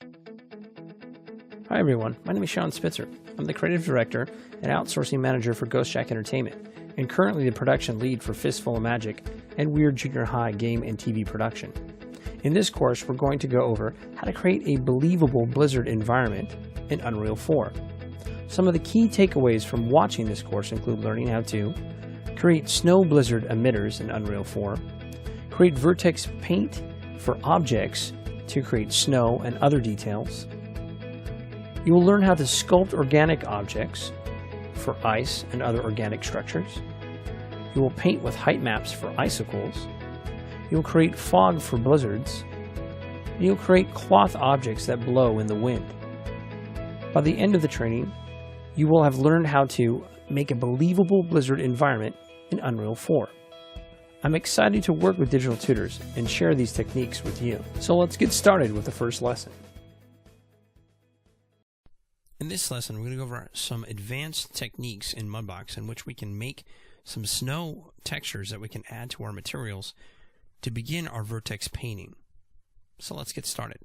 Hi everyone, my name is Sean Spitzer. I'm the Creative Director and Outsourcing Manager for Ghost Shack Entertainment, and currently the Production Lead for Fistful of Magic and Weird Junior High game and TV production. In this course, we're going to go over how to create a believable Blizzard environment in Unreal 4. Some of the key takeaways from watching this course include learning how to create snow blizzard emitters in Unreal 4, create vertex paint for objects to create snow and other details. You will learn how to sculpt organic objects for ice and other organic structures. You will paint with height maps for icicles. You will create fog for blizzards. And you'll create cloth objects that blow in the wind. By the end of the training, you will have learned how to make a believable Blizzard environment in Unreal 4. I'm excited to work with digital tutors and share these techniques with you. So let's get started with the first lesson. In this lesson, we're going to go over some advanced techniques in Mudbox in which we can make some snow textures that we can add to our materials to begin our vertex painting. So let's get started.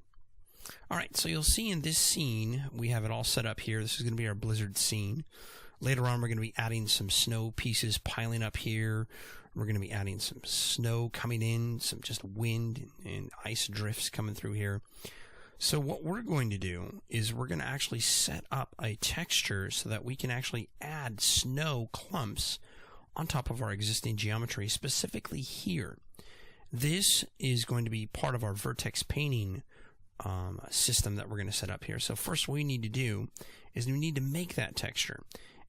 Alright, so you'll see in this scene, we have it all set up here. This is going to be our Blizzard scene. Later on, we're going to be adding some snow pieces piling up here. We're going to be adding some snow coming in, some just wind and ice drifts coming through here. So what we're going to do is we're going to actually set up a texture so that we can actually add snow clumps on top of our existing geometry, specifically here. This is going to be part of our vertex painting system that we're going to set up here. So first what we need to do is we need to make that texture.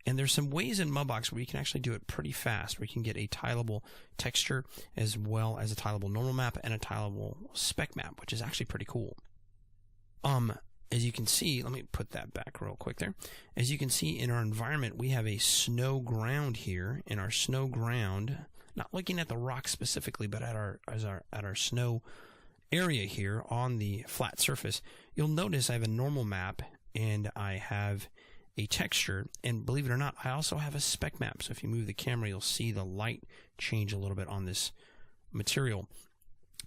And there's some ways in Mudbox where you can actually do it pretty fast. We can get a tileable texture as well as a tileable normal map and a tileable spec map, which is actually pretty cool. As you can see, let me put that back real quick there. As you can see in our environment, we have a snow ground here. In our snow ground, not looking at the rock specifically, but at our snow area here on the flat surface, you'll notice I have a normal map and I have a texture, and believe it or not, I also have a spec map. So if you move the camera, you'll see the light change a little bit on this material.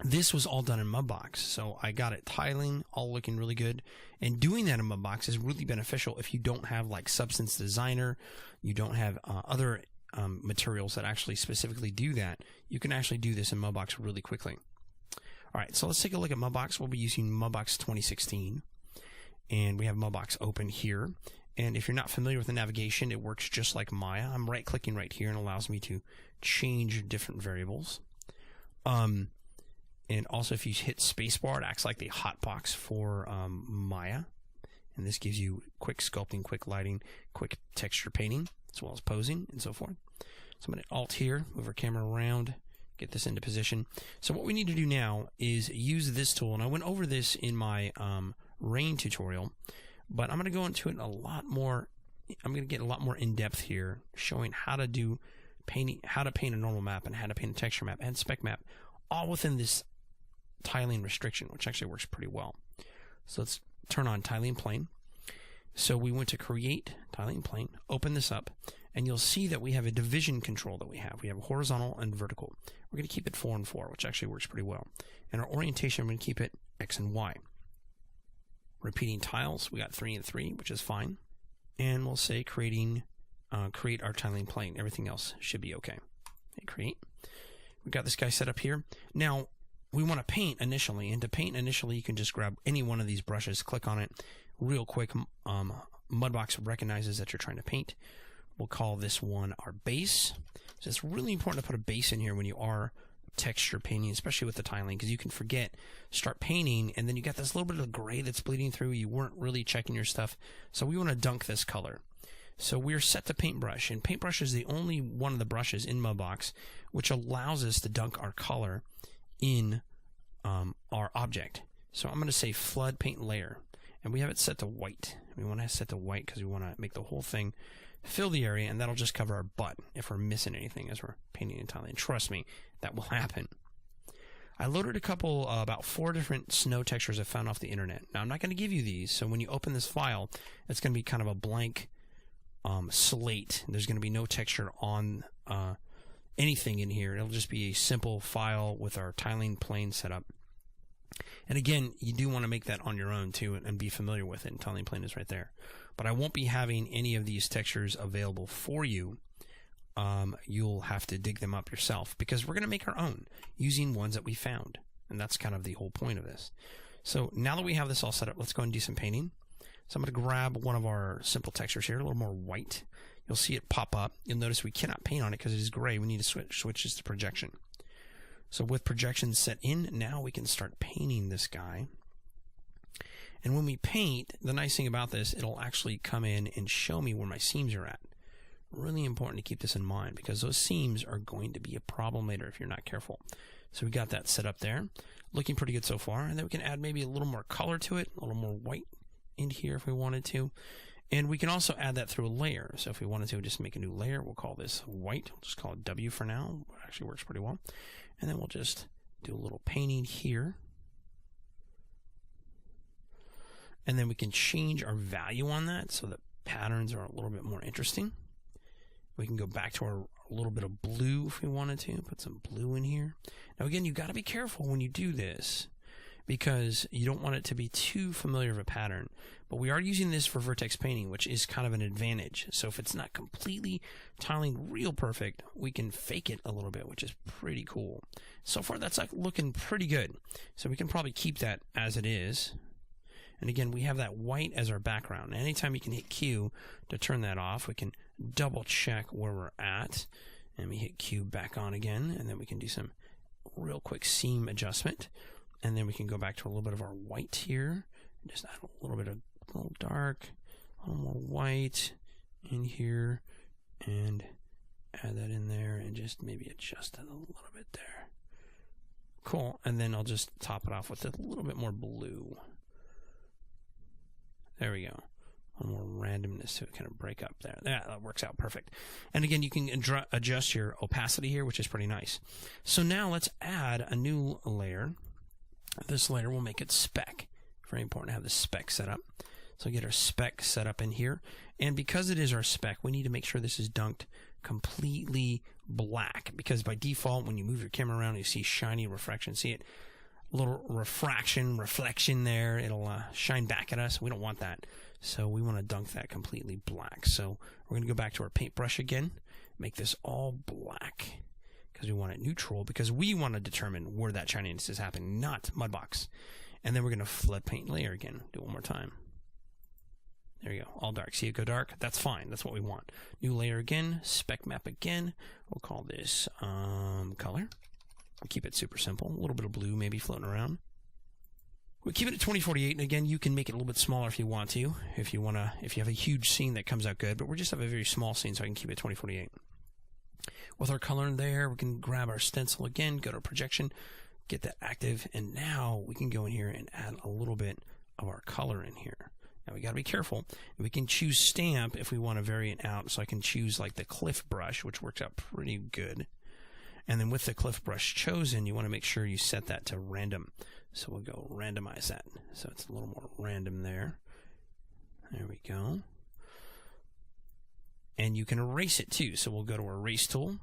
This was all done in Mudbox, so I got it tiling, all looking really good. And doing that in Mudbox is really beneficial if you don't have like Substance Designer, you don't have other materials that actually specifically do that. You can actually do this in Mudbox really quickly. All right, so let's take a look at Mudbox. We'll be using Mudbox 2016, and we have Mudbox open here. And if you're not familiar with the navigation, it works just like Maya. I'm right-clicking right here and allows me to change different variables. And also, if you hit spacebar, it acts like the hotbox for Maya. And this gives you quick sculpting, quick lighting, quick texture painting, as well as posing and so forth. So I'm going to Alt here, move our camera around, get this into position. So what we need to do now is use this tool. And I went over this in my rain tutorial, but I'm going to go into it a lot more. I'm going to get a lot more in depth here, showing how to do painting, how to paint a normal map and how to paint a texture map and spec map, all within this tiling restriction, which actually works pretty well. So let's turn on tiling plane. So we went to create tiling plane, open this up, and you'll see that we have a division control that we have. We have horizontal and vertical. We're going to keep it 4 and 4, which actually works pretty well. And our orientation, we're going to keep it X and Y. Repeating tiles, we got 3 and 3, which is fine. And we'll say create our tiling plane. Everything else should be okay. Okay, create. We've got this guy set up here. Now, we want to paint initially, and to paint initially, you can just grab any one of these brushes, click on it real quick. Mudbox recognizes that you're trying to paint. We'll call this one our base. So it's really important to put a base in here when you are texture painting, especially with the tiling, because you can forget, start painting, and then you got this little bit of gray that's bleeding through. You weren't really checking your stuff, so we want to dunk this color. So we're set to paintbrush, and paintbrush is the only one of the brushes in Mudbox which allows us to dunk our color in our object. So I'm going to say flood paint layer, and we have it set to white. We want to set to white because we want to make the whole thing fill the area, and that'll just cover our butt if we're missing anything as we're painting and tiling. Trust me, that will happen. I loaded a couple, about 4 different snow textures I found off the internet. Now, I'm not going to give you these, so when you open this file, it's going to be kind of a blank slate. There's going to be no texture on anything in here. It'll just be a simple file with our tiling plane set up. And again, you do want to make that on your own too and be familiar with it. And tiling plane is right there. But I won't be having any of these textures available for you. You'll have to dig them up yourself because we're going to make our own using ones that we found. And that's kind of the whole point of this. So now that we have this all set up, let's go and do some painting. So I'm going to grab one of our simple textures here, a little more white. You'll see it pop up. You'll notice we cannot paint on it because it is gray. We need to switch this to projection. So with projection set in, now we can start painting this guy. And when we paint, the nice thing about this, it'll actually come in and show me where my seams are at. Really important to keep this in mind because those seams are going to be a problem later if you're not careful. So we got that set up there. Looking pretty good so far. And then we can add maybe a little more color to it, a little more white in here if we wanted to. And we can also add that through a layer. So if we wanted to just make a new layer, we'll call this white. We'll just call it W for now. It actually works pretty well. And then we'll just do a little painting here. And then we can change our value on that so that patterns are a little bit more interesting. We can go back to our little bit of blue if we wanted to. Put some blue in here. Now again, you've got to be careful when you do this because you don't want it to be too familiar of a pattern. But we are using this for vertex painting, which is kind of an advantage. So if it's not completely tiling real perfect, we can fake it a little bit, which is pretty cool. So far, that's like looking pretty good. So we can probably keep that as it is. And again, we have that white as our background. Anytime you can hit Q to turn that off, we can double check where we're at. And we hit Q back on again, and then we can do some real quick seam adjustment. And then we can go back to a little bit of our white here. And just add a little bit of a little dark, a little more white in here. And add that in there and just maybe adjust it a little bit there. Cool. And then I'll just top it off with a little bit more blue. There we go. A little more randomness to it, kind of break up there. That works out perfect. And again, you can adjust your opacity here, which is pretty nice. So now let's add a new layer. This layer will make it speck. Very important to have the speck set up. So get our speck set up in here. And because it is our speck, we need to make sure this is dunked completely black. Because by default, when you move your camera around, you see shiny refraction. See it? A little reflection there. It'll shine back at us. We don't want that. So we want to dunk that completely black. So we're going to go back to our paintbrush again. Make this all black. Because we want it neutral. Because we want to determine where that shininess is happening, not Mudbox. And then we're going to flood paint layer again. Do it one more time. There you go. All dark. See it go dark? That's fine. That's what we want. New layer again. Spec map again. We'll call this color. We'll keep it super simple. A little bit of blue maybe floating around. We'll keep it at 2048, and again, you can make it a little bit smaller if you want to. If you have a huge scene that comes out good, but we just have a very small scene, so I can keep it at 2048. With our color in there, we can grab our stencil again, go to our projection, get that active, and now we can go in here and add a little bit of our color in here. Now we got to be careful. We can choose stamp if we want to vary it out, so I can choose like the Cliff brush, which works out pretty good. And then with the Cliff brush chosen, you want to make sure you set that to random. So we'll go randomize that. So it's a little more random there. There we go. And you can erase it too. So we'll go to our erase tool,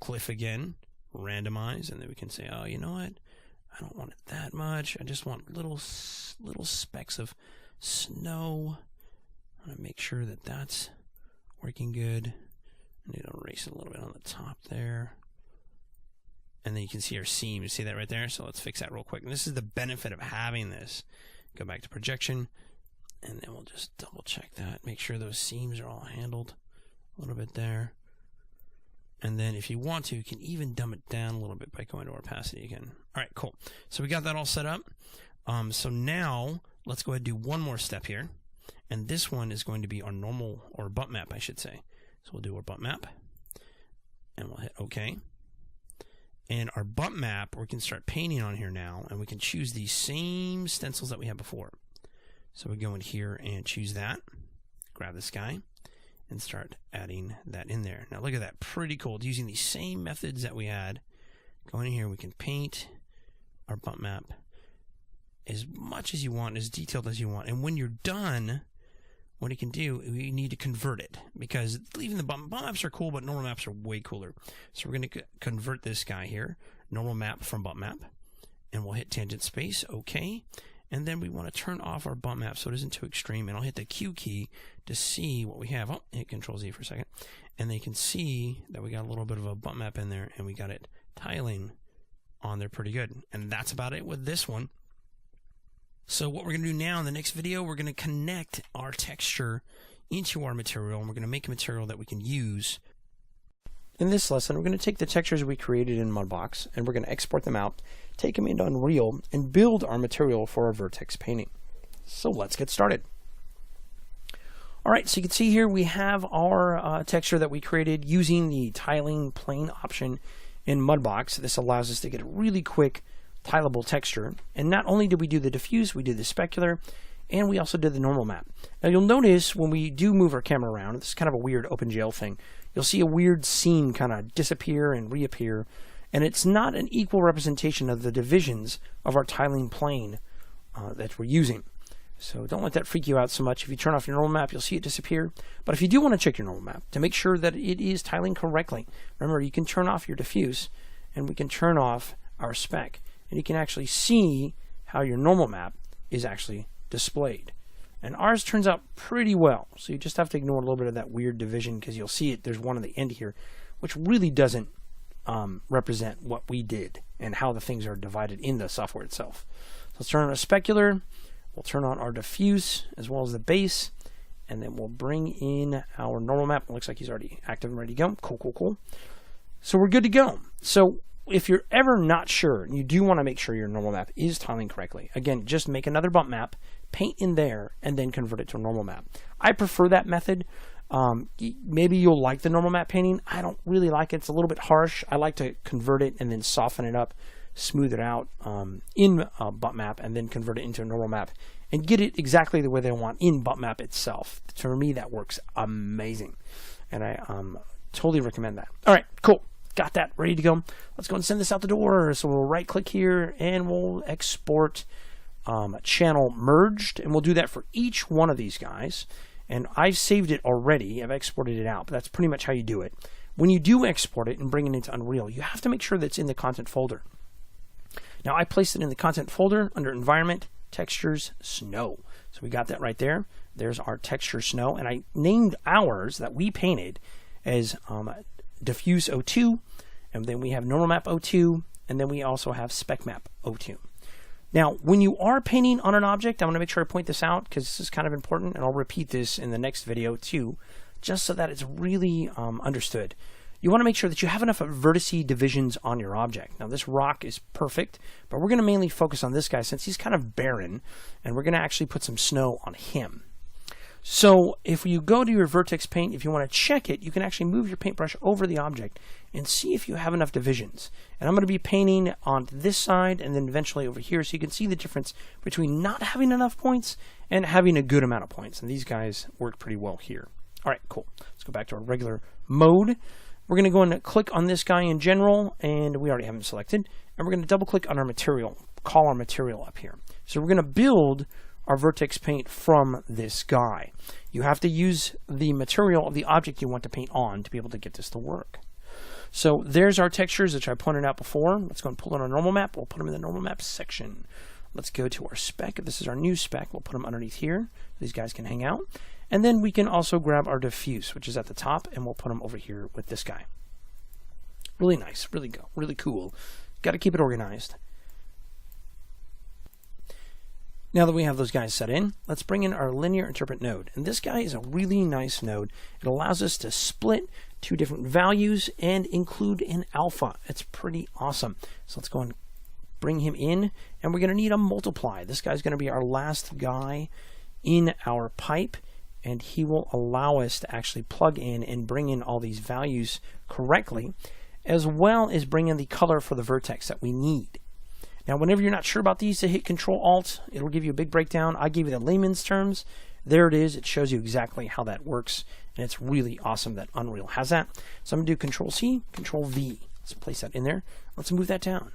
Cliff again, randomize, and then we can say, oh, you know what? I don't want it that much. I just want little specks of snow. I want to make sure that that's working good. I need to erase it a little bit on the top there. And then you can see our seam. You see that right there? So let's fix that real quick. And this is the benefit of having this. Go back to projection, and then we'll just double check that. Make sure those seams are all handled a little bit there. And then if you want to, you can even dumb it down a little bit by going to opacity again. All right, cool. So we got that all set up. So now let's go ahead and do one more step here. And this one is going to be our normal, or bump map, I should say. So we'll do our bump map. And we'll hit OK. And our bump map, we can start painting on here now, and we can choose these same stencils that we had before. So we go in here and choose that, grab this guy, and start adding that in there. Now look at that, pretty cool. Using these same methods that we had, going in here, we can paint our bump map as much as you want, as detailed as you want. And when you're done, what you can do, you need to convert it, because leaving the bump maps are cool, but normal maps are way cooler. So we're going to convert this guy here, normal map from bump map, and we'll hit tangent space, OK. And then we want to turn off our bump map so it isn't too extreme. And I'll hit the Q key to see what we have. Oh, hit Control Z for a second. And they can see that we got a little bit of a bump map in there, and we got it tiling on there pretty good. And that's about it with this one. So what we're going to do now in the next video, we're going to connect our texture into our material, and we're going to make a material that we can use. In this lesson, we're going to take the textures we created in Mudbox, and we're going to export them out, take them into Unreal, and build our material for our vertex painting. So let's get started. Alright, so you can see here we have our texture that we created using the tiling plane option in Mudbox. This allows us to get a really quick tileable texture. And not only did we do the diffuse, we did the specular, and we also did the normal map. Now you'll notice when we do move our camera around, this is kind of a weird OpenGL thing, you'll see a weird scene kind of disappear and reappear, and it's not an equal representation of the divisions of our tiling plane that we're using. So don't let that freak you out so much. If you turn off your normal map, you'll see it disappear. But if you do want to check your normal map to make sure that it is tiling correctly, remember you can turn off your diffuse, and we can turn off our spec, and you can actually see how your normal map is actually displayed. And ours turns out pretty well, so you just have to ignore a little bit of that weird division, because you'll see it, there's one at the end here, which really doesn't represent what we did and how the things are divided in the software itself. So let's turn on a specular, we'll turn on our diffuse as well as the base, and then we'll bring in our normal map. It looks like he's already active and ready to go. Cool, cool, cool. So we're good to go. So if you're ever not sure, you do want to make sure your normal map is tiling correctly. Again, just make another bump map, paint in there, and then convert it to a normal map. I prefer that method. Maybe you'll like the normal map painting. I don't really like it. It's a little bit harsh. I like to convert it and then soften it up, smooth it out in bump map, and then convert it into a normal map and get it exactly the way they want in bump map itself. For me, that works amazing, and I totally recommend that. All right, cool. Got that ready to go. Let's go and send this out the door. So we'll right click here and we'll export channel merged, and we'll do that for each one of these guys. And I've saved it already. I've exported it out, but that's pretty much how you do it. When you do export it and bring it into Unreal, you have to make sure that it's in the content folder. Now I placed it in the content folder under environment, textures, snow. So we got that right there. There's our texture snow, and I named ours that we painted as diffuse 02, and then we have normal map 02, and then we also have spec map 02. Now, when you are painting on an object, I want to make sure I point this out because this is kind of important, and I'll repeat this in the next video too, just so that it's really understood. You want to make sure that you have enough vertice divisions on your object. Now, this rock is perfect, but we're going to mainly focus on this guy since he's kind of barren, and we're going to actually put some snow on him. So if you go to your vertex paint, if you want to check it, you can actually move your paintbrush over the object and see if you have enough divisions. And I'm going to be painting on this side and then eventually over here, so you can see the difference between not having enough points and having a good amount of points. And these guys work pretty well here. All right, cool. Let's go back to our regular mode. We're going to go and click on this guy in general, and we already have him selected. And we're going to double click on our material, call our material up here. So we're going to build our vertex paint from this guy. You have to use the material of the object you want to paint on to be able to get this to work. So there's our textures, which I pointed out before. Let's go and pull on our normal map. We'll put them in the normal map section. Let's go to our spec. This is our new spec. We'll put them underneath here. These guys can hang out. And then we can also grab our diffuse, which is at the top, and we'll put them over here with this guy. Really nice, really cool. Got to keep it organized. Now that we have those guys set in, let's bring in our linear interpret node. And this guy is a really nice node. It allows us to split two different values and include an alpha. It's pretty awesome. So let's go and bring him in, and we're going to need a multiply. This guy's going to be our last guy in our pipe, and he will allow us to actually plug in and bring in all these values correctly, as well as bring in the color for the vertex that we need. Now, whenever you're not sure about these, to hit Control-Alt, it'll give you a big breakdown. I gave you the layman's terms. There it is. It shows you exactly how that works, and it's really awesome that Unreal has that. So I'm going to do Control-C, Control-V. Let's place that in there. Let's move that down.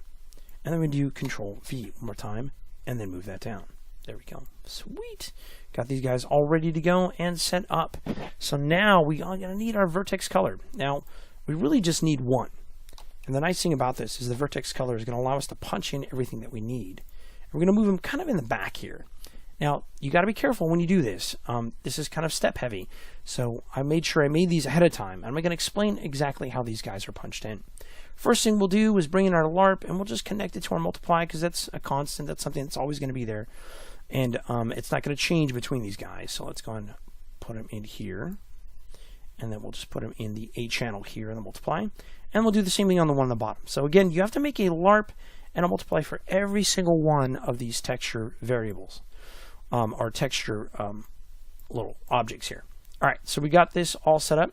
And then we do Control-V one more time, and then move that down. There we go. Sweet. Got these guys all ready to go and set up. So now we are going to need our vertex color. Now, we really just need one. And the nice thing about this is the vertex color is going to allow us to punch in everything that we need. And we're going to move them kind of in the back here. Now, you got to be careful when you do this. This is kind of step heavy. So I made sure I made these ahead of time. I'm going to explain exactly how these guys are punched in. First thing we'll do is bring in our LARP, and we'll just connect it to our multiply, because that's a constant. That's something that's always going to be there. And it's not going to change between these guys. So let's go and put them in here. And then we'll just put them in the A channel here in the multiply. And we'll do the same thing on the one on the bottom. So again, you have to make a LARP and a multiply for every single one of these texture variables. Or texture little objects here. Alright, so we got this all set up.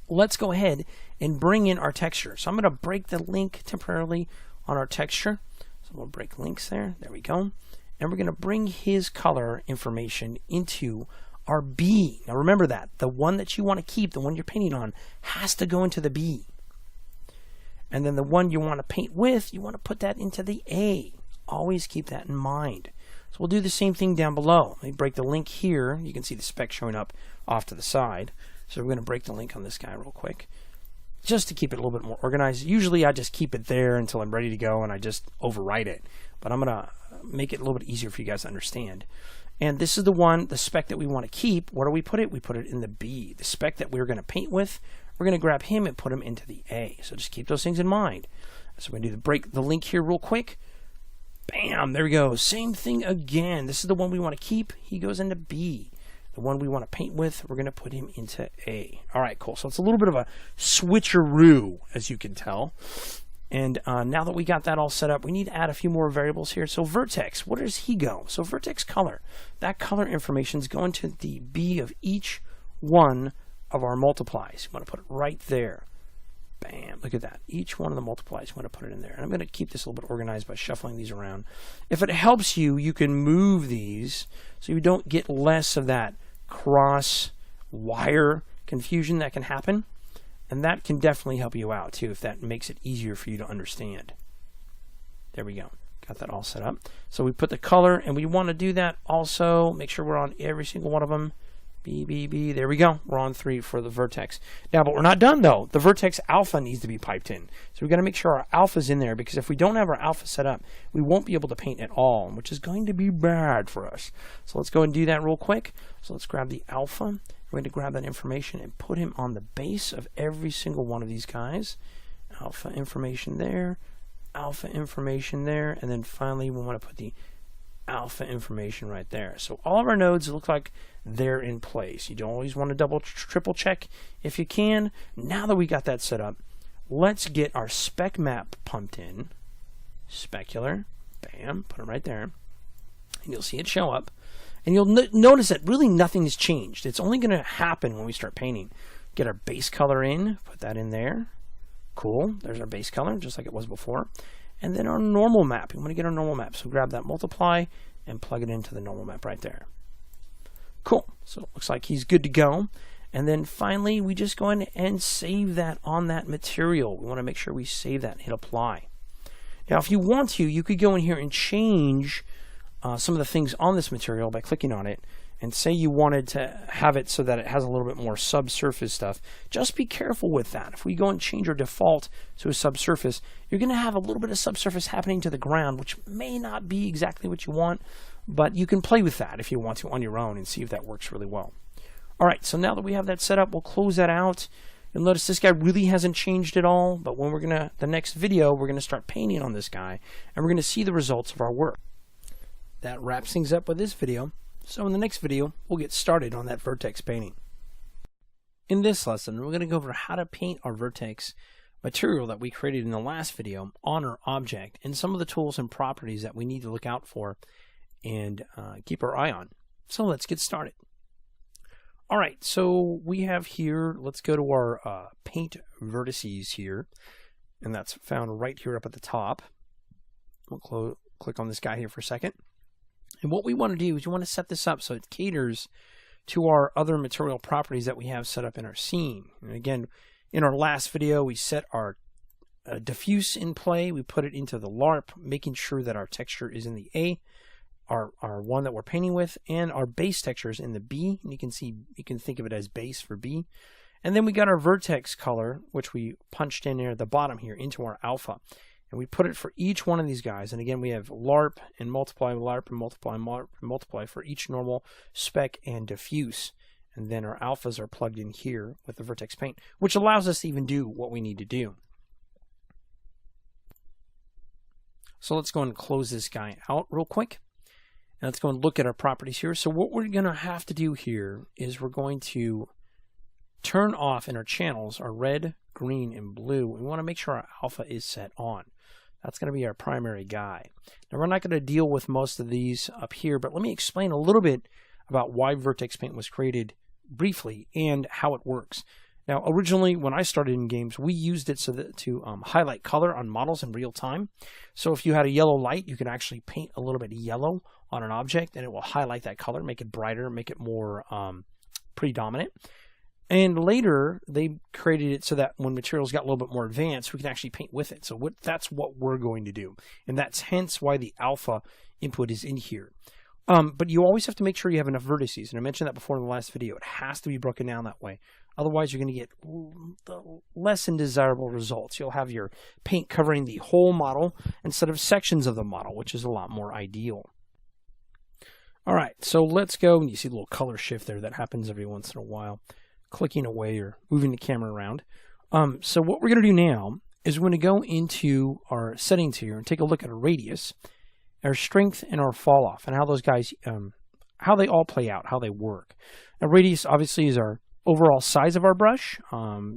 Let's go ahead and bring in our texture. So I'm going to break the link temporarily on our texture. So we'll break links there. There we go. And we're going to bring his color information into our B. Now remember that. The one that you want to keep, the one you're painting on, has to go into the B. And then the one you want to paint with, you want to put that into the A. Always keep that in mind. So we'll do the same thing down below. Let me break the link here. You can see the spec showing up off to the side. So we're going to break the link on this guy real quick, just to keep it a little bit more organized. Usually I just keep it there until I'm ready to go and I just overwrite it. But I'm going to make it a little bit easier for you guys to understand. And this is the one, the spec that we want to keep. Where do we put it? We put it in the B. The spec that we're going to paint with, we're going to grab him and put him into the A. So just keep those things in mind. So we're going to do break the link here real quick. Bam, there we go. Same thing again. This is the one we want to keep. He goes into B. The one we want to paint with, we're going to put him into A. All right, cool. So it's a little bit of a switcheroo, as you can tell. And now that we got that all set up, we need to add a few more variables here. So vertex, where does he go? So vertex color. That color information is going to the B of each one of our multiplies. You want to put it right there. Bam, look at that. Each one of the multiplies, you want to put it in there. And I'm going to keep this a little bit organized by shuffling these around. If it helps you, you can move these so you don't get less of that cross wire confusion that can happen. And that can definitely help you out too, if that makes it easier for you to understand. There we go. Got that all set up. So we put the color, and we want to do that also. Make sure we're on every single one of them. B, B, B. There we go. We're on 3 for the vertex. Now, but we're not done, though. The vertex alpha needs to be piped in. So we've got to make sure our alpha's in there, because if we don't have our alpha set up, we won't be able to paint at all, which is going to be bad for us. So let's go and do that real quick. So let's grab the alpha. We're going to grab that information and put him on the base of every single one of these guys. Alpha information there, alpha information there, and then finally we want to put the alpha information right there. So all of our nodes look like they're in place. You don't always want to double, triple check if you can. Now that we got that set up, let's get our spec map pumped in. Specular, bam, put it right there. And you'll see it show up. And you'll notice that really nothing has changed. It's only going to happen when we start painting. Get our base color in, put that in there. Cool, there's our base color, just like it was before. And then our normal map. We want to get our normal map. So grab that multiply and plug it into the normal map right there. Cool. So it looks like he's good to go. And then finally, we just go in and save that on that material. We want to make sure we save that and hit apply. Now, if you want to, you could go in here and change some of the things on this material by clicking on it. And say you wanted to have it so that it has a little bit more subsurface stuff. Just be careful with that. If we go and change our default to a subsurface, you're going to have a little bit of subsurface happening to the ground, which may not be exactly what you want, but you can play with that if you want to on your own and see if that works really well. All right, so now that we have that set up, we'll close that out. You'll notice this guy really hasn't changed at all, but when the next video, we're going to start painting on this guy, and we're going to see the results of our work. That wraps things up with this video. So in the next video, we'll get started on that vertex painting. In this lesson, we're going to go over how to paint our vertex material that we created in the last video on our object, and some of the tools and properties that we need to look out for and keep our eye on. So let's get started. All right, so we have here, let's go to our paint vertices here, and that's found right here up at the top. We'll click on this guy here for a second. And what we want to do is we want to set this up so it caters to our other material properties that we have set up in our scene. And again, in our last video, we set our diffuse in play. We put it into the LARP, making sure that our texture is in the A, our one that we're painting with, and our base texture is in the B. And you can see, you can think of it as base for B. And then we got our vertex color, which we punched in there at the bottom here into our alpha. And we put it for each one of these guys. And again, we have LARP and multiply, LARP and multiply, LARP and multiply for each normal, spec, and diffuse. And then our alphas are plugged in here with the vertex paint, which allows us to even do what we need to do. So let's go and close this guy out real quick. And let's go and look at our properties here. So what we're going to have to do here is we're going to turn off in our channels our red, green, and blue. We want to make sure our alpha is set on. That's going to be our primary guy. Now we're not going to deal with most of these up here, but let me explain a little bit about why vertex paint was created briefly and how it works. Now originally when I started in games, we used it to highlight color on models in real time. So if you had a yellow light, you could actually paint a little bit of yellow on an object and it will highlight that color, make it brighter, make it more predominant. And later, they created it so that when materials got a little bit more advanced, we can actually paint with it. So that's what we're going to do. And that's hence why the alpha input is in here. But you always have to make sure you have enough vertices. And I mentioned that before in the last video. It has to be broken down that way. Otherwise, you're going to get less than desirable results. You'll have your paint covering the whole model instead of sections of the model, which is a lot more ideal. All right, so let's go. And you see a little color shift there that happens every once in a while. Clicking away or moving the camera around. So what we're going to do now is we're going to go into our settings here and take a look at our radius, our strength, and our fall off, and how those guys, how they all play out, how they work. Now radius obviously is our overall size of our brush,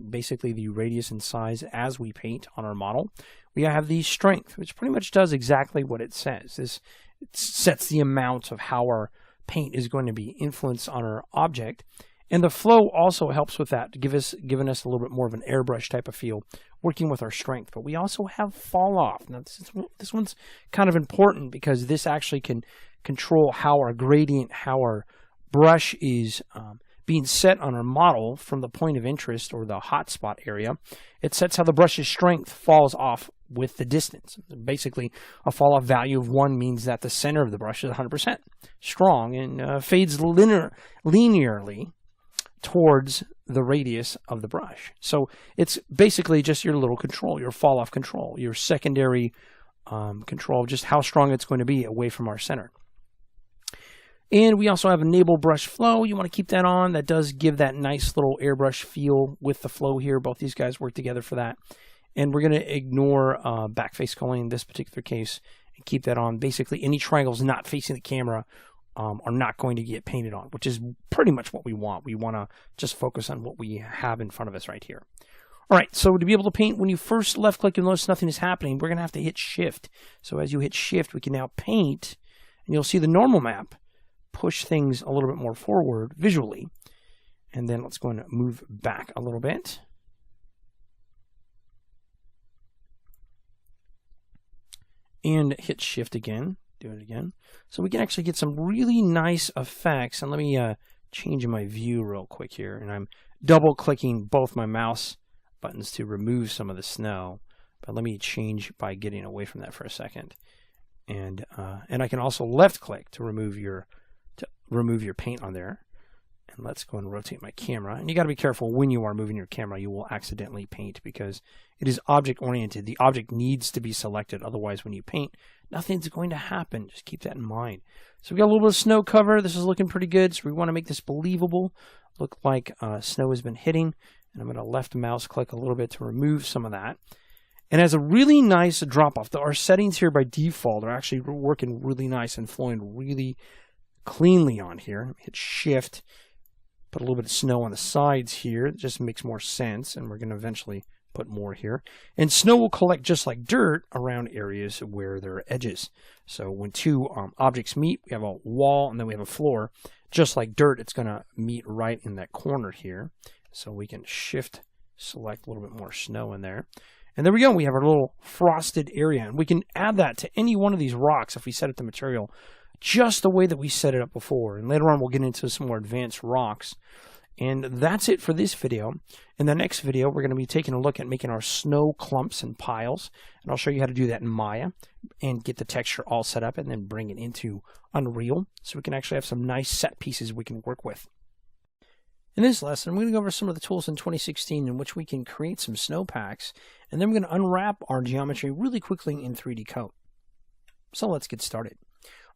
basically the radius and size as we paint on our model. We have the strength, which pretty much does exactly what it says. It sets the amount of how our paint is going to be influenced on our object. And the flow also helps with that, giving us a little bit more of an airbrush type of feel, working with our strength. But we also have fall off. Now this one's kind of important because this actually can control how our gradient, how our brush is being set on our model from the point of interest or the hotspot area. It sets how the brush's strength falls off with the distance. Basically, a fall off value of 1 means that the center of the brush is 100% strong and fades linearly towards the radius of the brush. So it's basically just your little control, your fall off control, your secondary control of just how strong it's going to be away from our center. And we also have enable brush flow. You want to keep that on. That does give that nice little airbrush feel with the flow here. Both these guys work together for that. And we're going to ignore backface culling in this particular case and keep that on. Basically, any triangles not facing the camera are not going to get painted on, which is pretty much what we want. We want to just focus on what we have in front of us right here. All right, so to be able to paint, when you first left click and notice nothing is happening, we're going to have to hit shift. So as you hit shift, we can now paint, and you'll see the normal map push things a little bit more forward visually. And then let's go and move back a little bit. And hit shift again. Do it again. So we can actually get some really nice effects. And let me change my view real quick here. And I'm double clicking both my mouse buttons to remove some of the snow. But let me change by getting away from that for a second. And I can also left click to remove your paint on there. And let's go and rotate my camera. And you got to be careful when you are moving your camera. You will accidentally paint because it is object oriented. The object needs to be selected. Otherwise, when you paint, nothing's going to happen. Just keep that in mind. So we got a little bit of snow cover. This is looking pretty good. So we want to make this believable. Look like snow has been hitting. And I'm going to left mouse click a little bit to remove some of that. And has a really nice drop off. Our settings here by default are actually working really nice and flowing really cleanly on here. Hit shift. Put a little bit of snow on the sides here. It just makes more sense, and we're going to eventually put more here. And snow will collect just like dirt around areas where there are edges. So when two objects meet, we have a wall and then we have a floor. Just like dirt, it's going to meet right in that corner here. So we can shift, select a little bit more snow in there. And there we go. We have our little frosted area. And we can add that to any one of these rocks if we set it to material just the way that we set it up before. And later on, we'll get into some more advanced rocks. And that's it for this video. In the next video, we're going to be taking a look at making our snow clumps and piles. And I'll show you how to do that in Maya and get the texture all set up and then bring it into Unreal so we can actually have some nice set pieces we can work with. In this lesson, I'm going to go over some of the tools in 2016 in which we can create some snowpacks, and then we're going to unwrap our geometry really quickly in 3D Coat. So let's get started.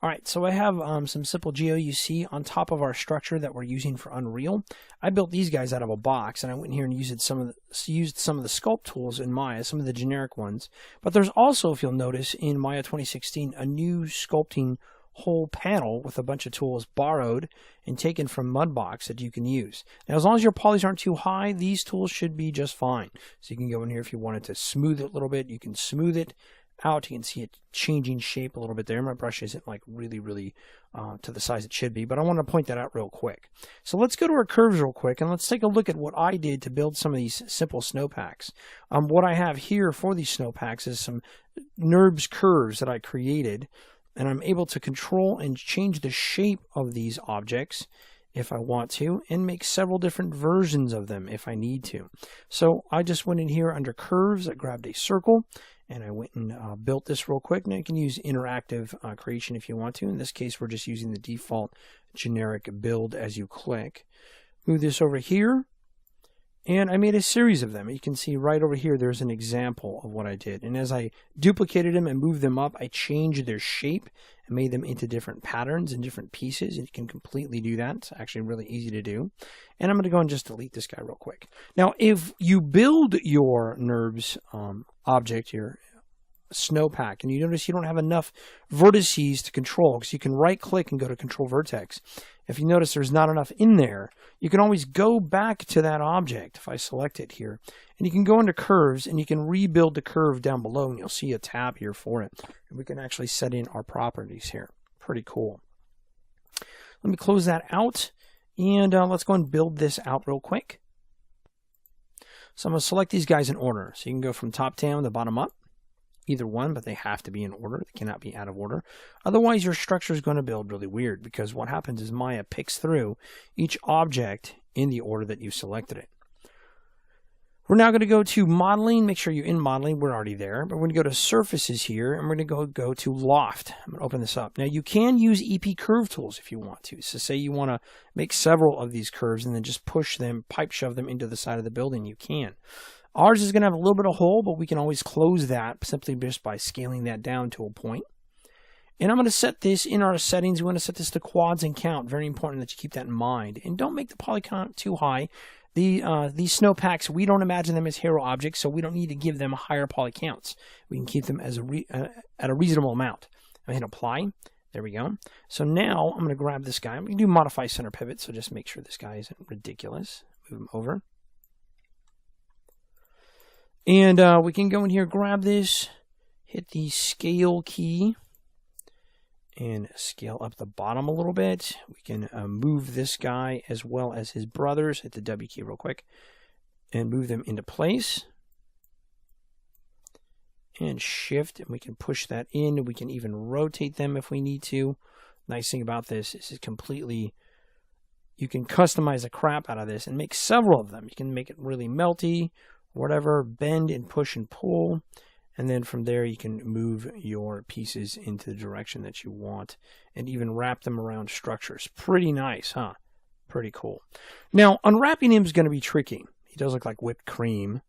Alright, so I have some simple GeoUC on top of our structure that we're using for Unreal. I built these guys out of a box, and I went here and used some of the sculpt tools in Maya, some of the generic ones. But there's also, if you'll notice, in Maya 2016, a new sculpting whole panel with a bunch of tools borrowed and taken from Mudbox that you can use. Now, as long as your polys aren't too high, these tools should be just fine. So you can go in here if you wanted to smooth it a little bit, you can smooth it out. You can see it changing shape a little bit there. My brush isn't like really to the size it should be, but I want to point that out real quick. So let's go to our curves real quick and let's take a look at what I did to build some of these simple snowpacks. What I have here for these snowpacks is some NURBS curves that I created, and I'm able to control and change the shape of these objects if I want to, and make several different versions of them if I need to. So I just went in here under curves, I grabbed a circle, and I went and built this real quick. Now you can use interactive creation if you want to. In this case, we're just using the default generic build as you click. Move this over here, and I made a series of them. You can see right over here, there's an example of what I did. And as I duplicated them and moved them up, I changed their shape and made them into different patterns and different pieces. And you can completely do that. It's actually really easy to do. And I'm going to go and just delete this guy real quick. Now, if you build your NURBS object, your snowpack, and you notice you don't have enough vertices to control, because you can right click and go to control vertex. If you notice there's not enough in there, you can always go back to that object. If I select it here, and you can go into curves and you can rebuild the curve down below, and you'll see a tab here for it. And we can actually set in our properties here. Pretty cool. Let me close that out, and let's go and build this out real quick. So I'm going to select these guys in order. So you can go from top down to bottom up. Either one, but they have to be in order. They cannot be out of order. Otherwise, your structure is going to build really weird, because what happens is Maya picks through each object in the order that you selected it. We're now going to go to modeling. Make sure you're in modeling. We're already there. But we're going to go to surfaces here, and we're going to go to loft. I'm going to open this up. Now, you can use EP curve tools if you want to. So say you want to make several of these curves and then just push them, pipe shove them into the side of the building. You can. Ours is going to have a little bit of hole, but we can always close that simply just by scaling that down to a point. And I'm going to set this in our settings. We want to set this to quads and count. Very important that you keep that in mind. And don't make the poly count too high. These snowpacks, we don't imagine them as hero objects, so we don't need to give them higher poly counts. We can keep them as at a reasonable amount. I hit apply. There we go. So now I'm going to grab this guy. I'm going to do modify center pivot, so just make sure this guy isn't ridiculous. Move him over. And we can go in here, grab this, hit the scale key, and scale up the bottom a little bit. We can move this guy as well as his brothers. Hit the W key real quick, and move them into place. And shift, and we can push that in. We can even rotate them if we need to. Nice thing about this is it's completely, you can customize the crap out of this and make several of them. You can make it really melty, whatever, bend and push and pull, and then from there you can move your pieces into the direction that you want and even wrap them around structures. Pretty nice, huh? Pretty cool. Now, unwrapping him is going to be tricky. He does look like whipped cream.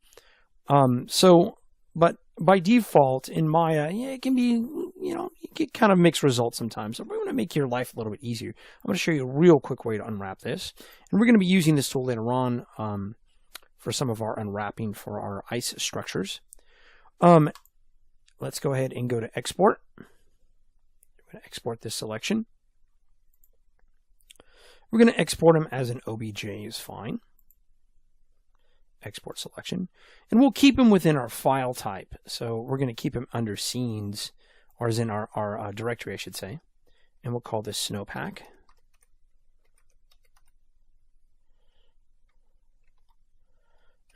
But by default in Maya, yeah, it can be, you get kind of mixed results sometimes. So we want to make your life a little bit easier. I'm going to show you a real quick way to unwrap this. And we're going to be using this tool later on for some of our unwrapping for our ice structures. Let's go ahead and go to export. I'm going to export this selection. We're going to export them as an OBJ is fine. Export selection. And we'll keep them within our file type. So we're going to keep them under scenes, or as in our directory, I should say. And we'll call this snowpack.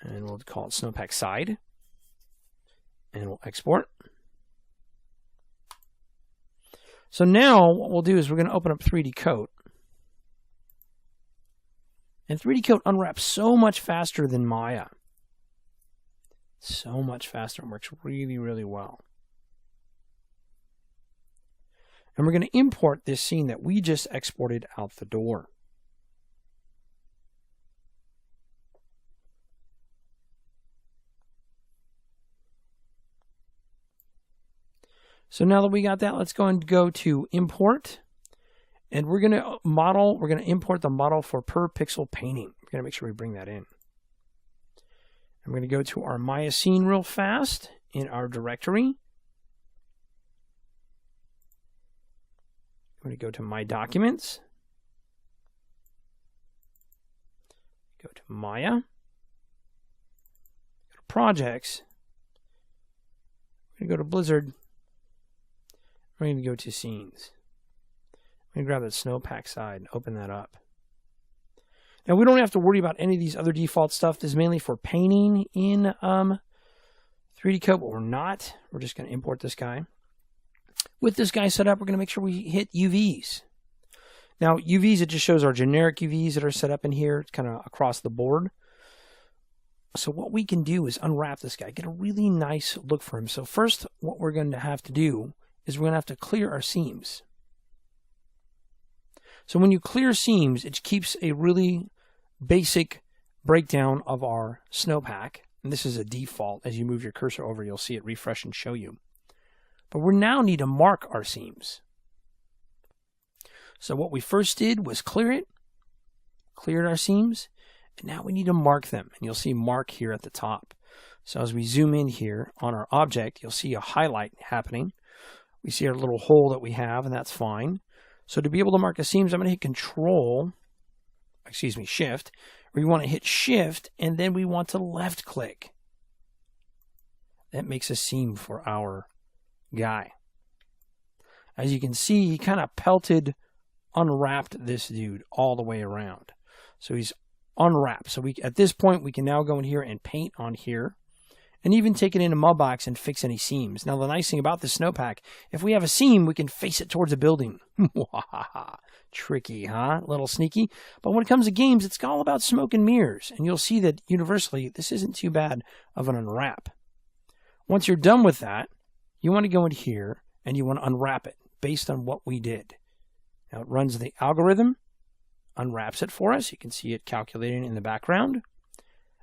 And we'll call it snowpack side. And we'll export. So now what we'll do is we're going to open up 3D Coat. And 3D Coat unwraps so much faster than Maya. So much faster. It works really, really well. And we're going to import this scene that we just exported out the door. So now that we got that, let's go to import. And we're going to import the model for per pixel painting. We're going to make sure we bring that in. I'm going to go to our Maya scene real fast in our directory. I'm going to go to My Documents. Go to Maya. Go to Projects. I'm going to go to Blizzard. I'm going to go to Scenes. I'm going to grab that snowpack side and open that up. Now, we don't have to worry about any of these other default stuff. This is mainly for painting in 3D Coat, but we're not. We're just going to import this guy. With this guy set up, we're going to make sure we hit UVs. Now, UVs, it just shows our generic UVs that are set up in here. It's kind of across the board. So what we can do is unwrap this guy, get a really nice look for him. So first, what we're going to have to do is we're going to have to clear our seams. So when you clear seams, it keeps a really basic breakdown of our snowpack. And this is a default. As you move your cursor over, you'll see it refresh and show you. But we now need to mark our seams. So what we first did was clear it, cleared our seams, and now we need to mark them. And you'll see mark here at the top. So as we zoom in here on our object, you'll see a highlight happening. We see our little hole that we have, and that's fine. So to be able to mark the seams, I'm going to hit Shift. We want to hit Shift, and then we want to left click. That makes a seam for our guy. As you can see, he kind of unwrapped this dude all the way around. So he's unwrapped. So at this point, we can now go in here and paint on here, and even take it into Mudbox and fix any seams. Now, the nice thing about this snowpack, if we have a seam, we can face it towards a building. Tricky, huh? A little sneaky. But when it comes to games, it's all about smoke and mirrors. And you'll see that universally, this isn't too bad of an unwrap. Once you're done with that, you want to go in here and you want to unwrap it based on what we did. Now, it runs the algorithm, unwraps it for us. You can see it calculating in the background.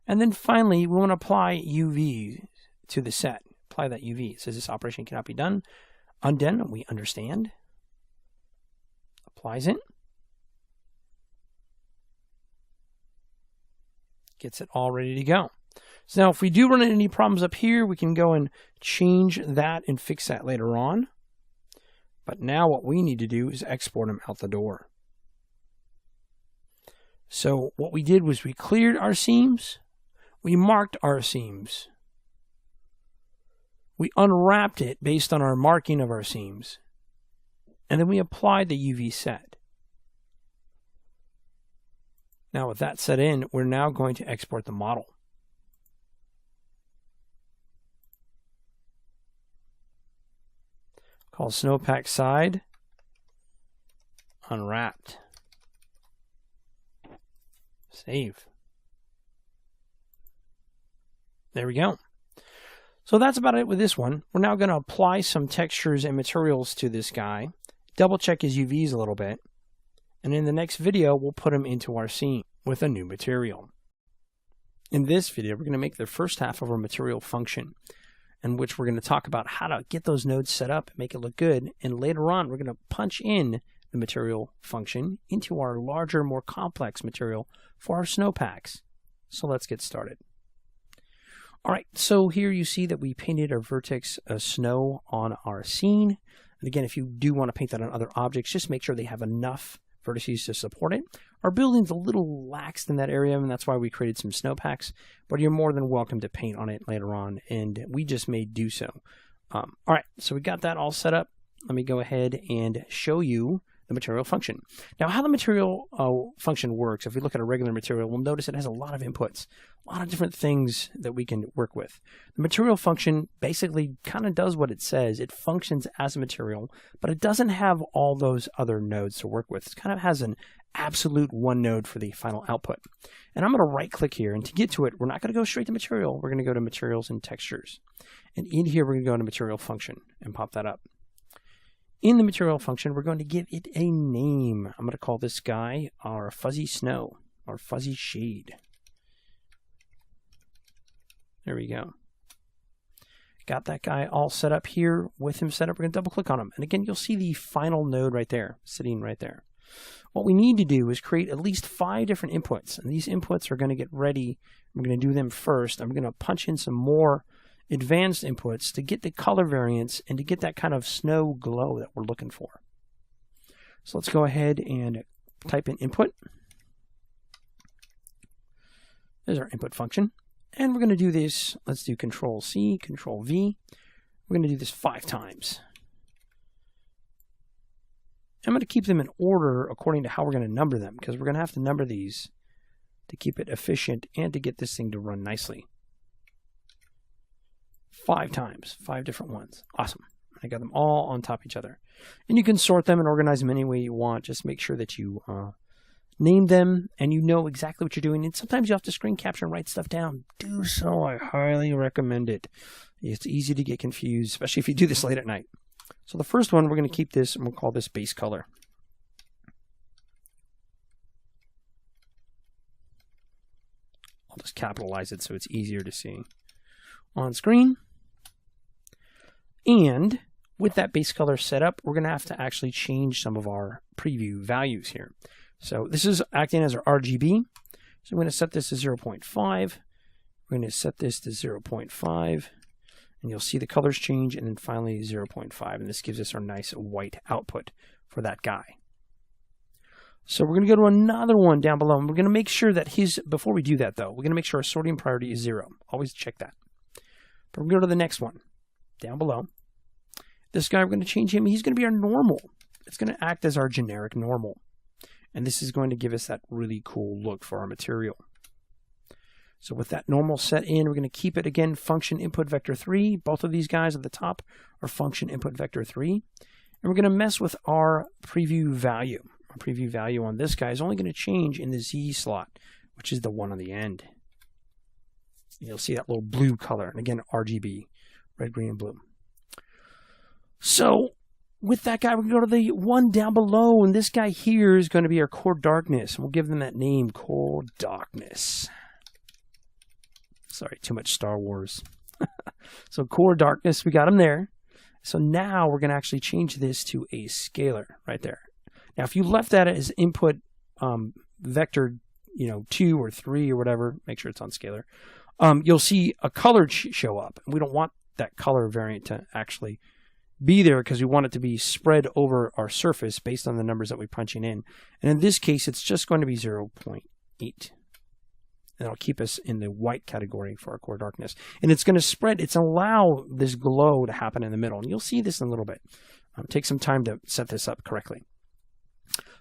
And then finally, we want to apply UV to the set. Apply that UV. It says this operation cannot be done. Undone, we understand. Applies it. Gets it all ready to go. So now if we do run into any problems up here, we can go and change that and fix that later on. But now what we need to do is export them out the door. So what we did was we cleared our seams. We marked our seams. We unwrapped it based on our marking of our seams. And then we applied the UV set. Now with that set in, we're now going to export the model. Call snowpack side, unwrapped. Save. There we go. So that's about it with this one. We're now going to apply some textures and materials to this guy. Double check his UVs a little bit. And in the next video, we'll put him into our scene with a new material. In this video, we're going to make the first half of our material function, in which we're going to talk about how to get those nodes set up and make it look good. And later on, we're going to punch in the material function into our larger, more complex material for our snowpacks. So let's get started. All right, so here you see that we painted our vertex snow on our scene. And again, if you do want to paint that on other objects, just make sure they have enough vertices to support it. Our building's a little lax in that area, and that's why we created some snowpacks, but you're more than welcome to paint on it later on, and we just may do so. All right, so we got that all set up. Let me go ahead and show you the material function. Now, how the material function works, if we look at a regular material, we'll notice it has a lot of inputs, a lot of different things that we can work with. The material function basically kind of does what it says. It functions as a material, but it doesn't have all those other nodes to work with. It kind of has an absolute one node for the final output. And I'm going to right click here, and to get to it, we're not going to go straight to material. We're going to go to materials and textures. And in here, we're going to go to material function and pop that up. In the material function, we're going to give it a name. I'm going to call this guy our fuzzy snow, or fuzzy shade. There we go. Got that guy all set up here with him set up. We're going to double click on him. And again, you'll see the final node right there, sitting right there. What we need to do is create at least 5 different inputs. And these inputs are going to get ready. I'm going to do them first. I'm going to punch in some more advanced inputs to get the color variance and to get that kind of snow glow that we're looking for. So let's go ahead and type in input. There's our input function. And we're going to do this, let's do Control C, Control V. We're going to do this 5 times. I'm going to keep them in order according to how we're going to number them, because we're going to have to number these to keep it efficient and to get this thing to run nicely. 5 times, 5 different ones. Awesome. I got them all on top of each other. And you can sort them and organize them any way you want. Just make sure that you name them and you know exactly what you're doing. And sometimes you have to screen capture and write stuff down. Do so. I highly recommend it. It's easy to get confused, especially if you do this late at night. So the first one, we're going to keep this and we'll call this base color. I'll just capitalize it so it's easier to see on screen. And with that base color set up, we're going to have to actually change some of our preview values here. So this is acting as our RGB. So I'm going to set this to 0.5. We're going to set this to 0.5. And you'll see the colors change, and then finally 0.5. And this gives us our nice white output for that guy. So we're going to go to another one down below. And we're going to make sure that before we do that though, we're going to make sure our sorting priority is 0. Always check that. But we're going to go to the next one down below. This guy, we're going to change him. He's going to be our normal. It's going to act as our generic normal. And this is going to give us that really cool look for our material. So with that normal set in, we're going to keep it again, function input vector 3. Both of these guys at the top are function input vector 3. And we're going to mess with our preview value. Our preview value on this guy is only going to change in the Z slot, which is the one on the end. You'll see that little blue color. And again, RGB, red, green, and blue. So with that guy, we're going to go to the one down below. And this guy here is going to be our core darkness. We'll give them that name, core darkness. Sorry, too much Star Wars. So core darkness, we got them there. So now we're going to actually change this to a scalar right there. Now, if you left that as input vector, 2 or 3 or whatever, make sure it's on scalar, you'll see a color show up. And we don't want that color variant to actually be there because we want it to be spread over our surface based on the numbers that we're punching in. And in this case, it's just going to be 0.8. And it'll keep us in the white category for our core darkness. And it's going to spread, it's allow this glow to happen in the middle. And you'll see this in a little bit. Take some time to set this up correctly.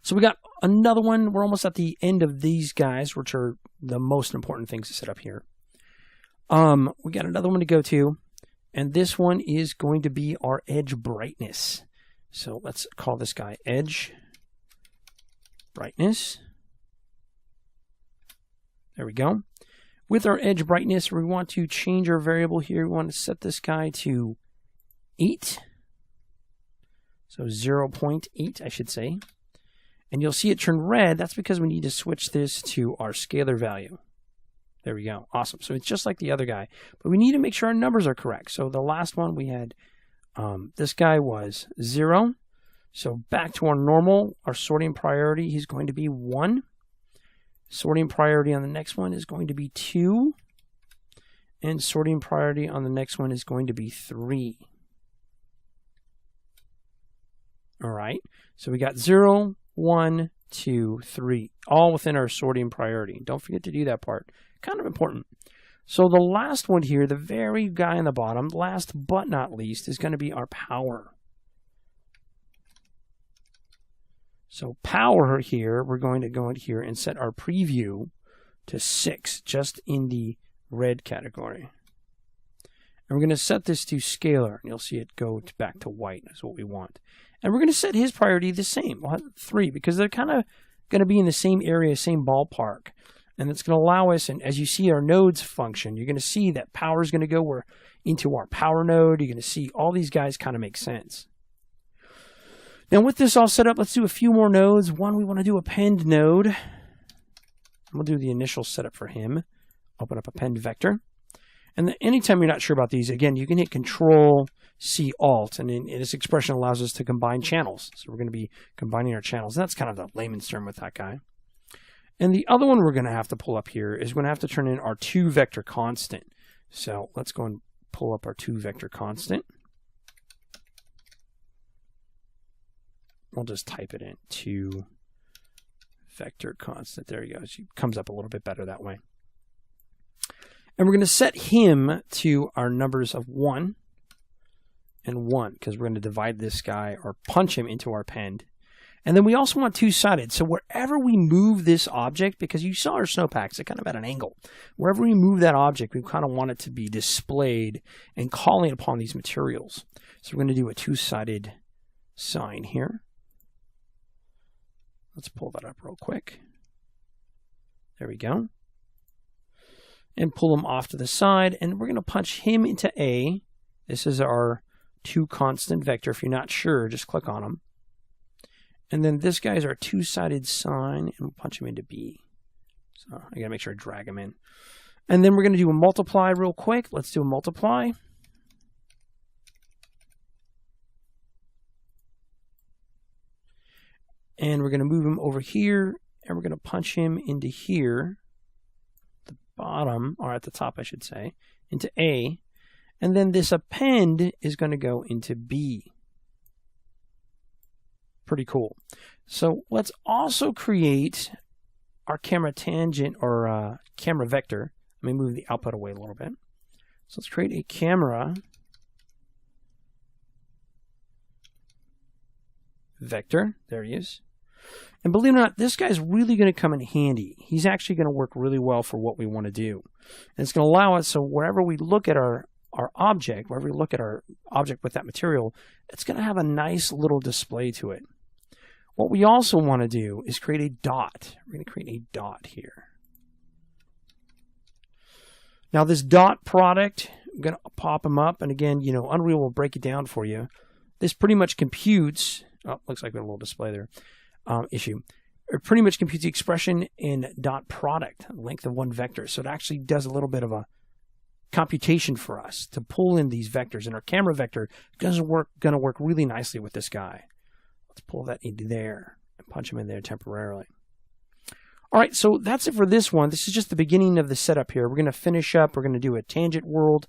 So we got another one. We're almost at the end of these guys, which are the most important things to set up here. We got another one to go to. And this one is going to be our edge brightness. So let's call this guy edge brightness. There we go. With our edge brightness, we want to change our variable here. We want to set this guy to 8. So 0.8, I should say. And you'll see it turn red. That's because we need to switch this to our scalar value. There we go. Awesome. So it's just like the other guy. But we need to make sure our numbers are correct. So the last one we had, this guy was 0. So back to our normal, our sorting priority is going to be 1. Sorting priority on the next one is going to be 2. And sorting priority on the next one is going to be 3. All right. So we got 0, 1, 2, 3, all within our sorting priority. Don't forget to do that part. Kind of important. So the last one here, the very guy on the bottom, last but not least, is going to be our power. So power here, we're going to go in here and set our preview to 6, just in the red category. And we're going to set this to scalar, and you'll see it go back to white. That's what we want. And we're going to set his priority the same, we'll have 3, because they're kind of going to be in the same area, same ballpark. And it's going to allow us, and as you see our nodes function, you're going to see that power is going to go into our power node. You're going to see all these guys kind of make sense. Now with this all set up, let's do a few more nodes. One, we want to do append node. And we'll do the initial setup for him. Open up append vector. And anytime you're not sure about these, again, you can hit Control-C-Alt, and this expression allows us to combine channels. So we're going to be combining our channels. And that's kind of the layman's term with that guy. And the other one we're going to have to pull up here is we're going to have to turn in our 2-vector constant. So let's go and pull up our 2-vector constant. We'll just type it in, 2-vector constant. There you go. It comes up a little bit better that way. And we're going to set him to our numbers of 1 and 1, because we're going to divide this guy or punch him into our append. And then we also want 2-sided. So wherever we move this object, because you saw our snowpacks, they're kind of at an angle. Wherever we move that object, we kind of want it to be displayed and calling upon these materials. So we're going to do a 2-sided sign here. Let's pull that up real quick. There we go. And pull him off to the side, and we're going to punch him into A. This is our 2 constant vector. If you're not sure, just click on him. And then this guy is our 2-sided sign, and we'll punch him into B. So I got to make sure I drag him in. And then we're going to do a multiply real quick. Let's do a multiply. And we're going to move him over here, and we're going to punch him into here. Bottom, or at the top I should say, into A, and then this append is going to go into B. Pretty cool. So let's also create our camera tangent or camera vector. Let me move the output away a little bit. So let's create a camera vector. There he is. And believe it or not, this guy's really going to come in handy. He's actually going to work really well for what we want to do. And it's going to allow us, so wherever we look at our object, wherever we look at our object with that material, it's going to have a nice little display to it. What we also want to do is create a dot. We're going to create a dot here. Now this dot product, I'm going to pop them up. And again, you know, Unreal will break it down for you. This pretty much computes, oh, looks like we have a little display there. Issue. It pretty much computes the expression in dot product, length of one vector. So it actually does a little bit of a computation for us to pull in these vectors. And our camera vector going to work really nicely with this guy. Let's pull that into there and punch him in there temporarily. All right, so that's it for this one. This is just the beginning of the setup here. We're going to finish up. We're going to do a tangent world,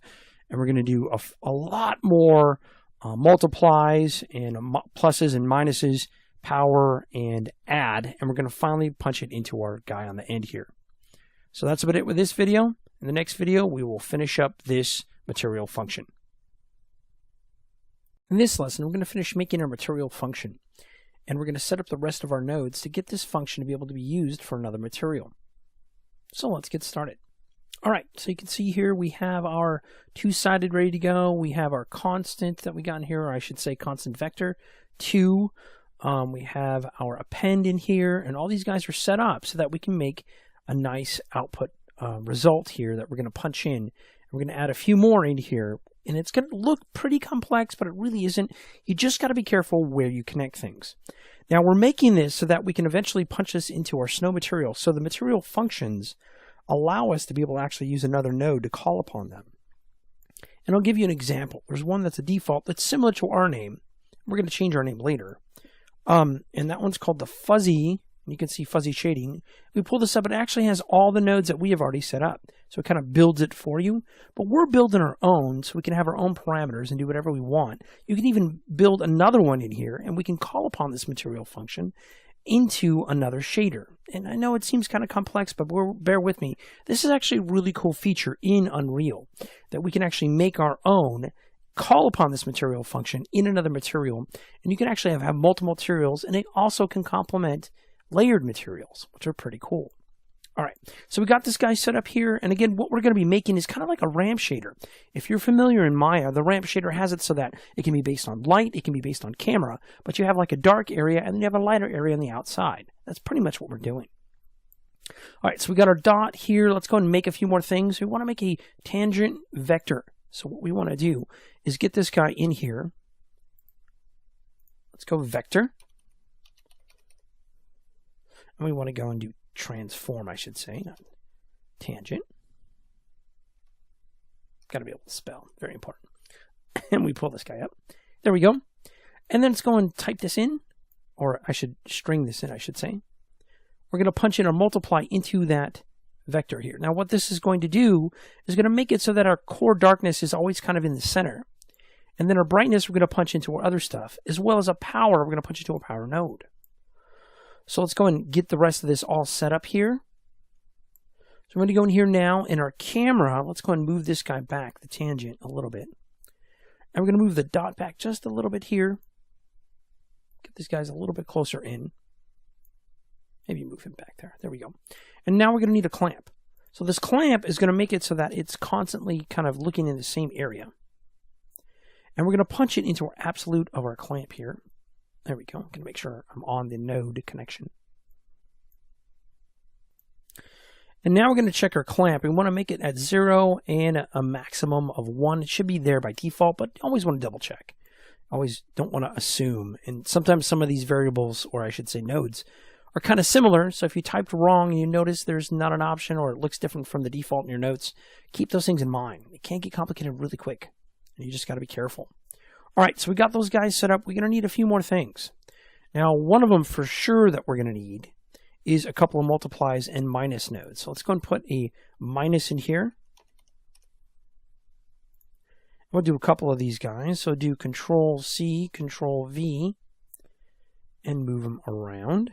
and we're going to do a lot more multiplies and pluses and minuses, power and add, and we're going to finally punch it into our guy on the end here. So that's about it with this video. In the next video, we will finish up this material function. In this lesson, we're going to finish making our material function, and we're going to set up the rest of our nodes to get this function to be able to be used for another material. So let's get started. All right, so you can see here we have our 2-sided ready to go. We have our constant that we got in here, or I should say constant vector, 2. We have our append in here, and all these guys are set up so that we can make a nice output result here that we're going to punch in. And we're going to add a few more in here, and it's going to look pretty complex, but it really isn't. You just got to be careful where you connect things. Now we're making this so that we can eventually punch this into our snow material. So the material functions allow us to be able to actually use another node to call upon them. And I'll give you an example. There's one that's a default that's similar to our name. We're going to change our name later. And that one's called the fuzzy. You can see fuzzy shading. We pull this up, it actually has all the nodes that we have already set up. So it kind of builds it for you. But we're building our own, so we can have our own parameters and do whatever we want. You can even build another one in here, and we can call upon this material function into another shader. And I know it seems kind of complex, but bear with me. This is actually a really cool feature in Unreal, that we can actually make our own, call upon this material function in another material, and you can actually have multiple materials, and it also can complement layered materials, which are pretty cool. All right, so we got this guy set up here, and again, what we're going to be making is kind of like a ramp shader. If you're familiar in Maya, the ramp shader has it so that it can be based on light, it can be based on camera, but you have like a dark area, and then you have a lighter area on the outside. That's pretty much what we're doing. All right, so we got our dot here. Let's go and make a few more things. We want to make a tangent vector. So what we want to do is get this guy in here. Let's go vector. And we want to go and do transform, I should say, not tangent. Got to be able to spell. Very important. And we pull this guy up. There we go. And then let's go and type this in. Or I should string this in, I should say. We're going to punch in our multiply into that vector here. Now what this is going to do is going to make it so that our core darkness is always kind of in the center. And then our brightness we're going to punch into our other stuff, as well as a power we're going to punch into a power node. So let's go and get the rest of this all set up here. So I'm going to go in here now in our camera. Let's go and move this guy back, the tangent, a little bit. And we're going to move the dot back just a little bit here. Get these guys a little bit closer in. Maybe move him back there. There we go. And now we're going to need a clamp. So this clamp is going to make it so that it's constantly kind of looking in the same area. And we're going to punch it into our absolute of our clamp here. There we go. I'm going to make sure I'm on the node connection. And now we're going to check our clamp. We want to make it at 0 and a maximum of 1. It should be there by default, but you always want to double check. Always don't want to assume. And sometimes some of these variables, or I should say nodes, are kind of similar. So if you typed wrong and you notice there's not an option or it looks different from the default in your notes, keep those things in mind. It can get complicated really quick. And you just got to be careful. All right, so we got those guys set up. We're going to need a few more things. Now, one of them for sure that we're going to need is a couple of multiplies and minus nodes. So let's go and put a minus in here. We'll do a couple of these guys. So do Control-C, Control-V, and move them around.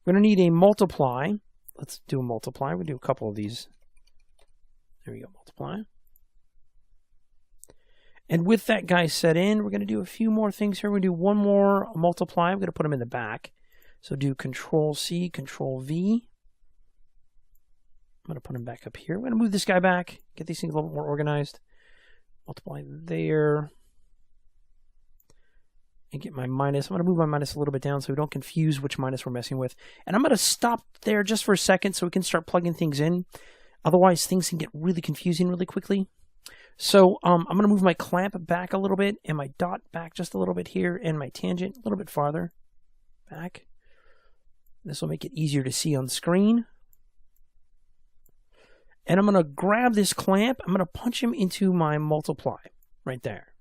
We're going to need a multiply. Let's do a multiply. We'll do a couple of these. There we go, multiply. And with that guy set in, we're going to do a few more things here. We're going to do one more multiply. I'm going to put them in the back. So do Control-C, Control-V. I'm going to put him back up here. We're going to move this guy back, get these things a little more organized. Multiply there. And get my minus. I'm going to move my minus a little bit down so we don't confuse which minus we're messing with. And I'm going to stop there just for a second so we can start plugging things in. Otherwise, things can get really confusing really quickly. So I'm going to move my clamp back a little bit and my dot back just a little bit here and my tangent a little bit farther back. This will make it easier to see on screen. And I'm going to grab this clamp. I'm going to punch him into my multiply right there.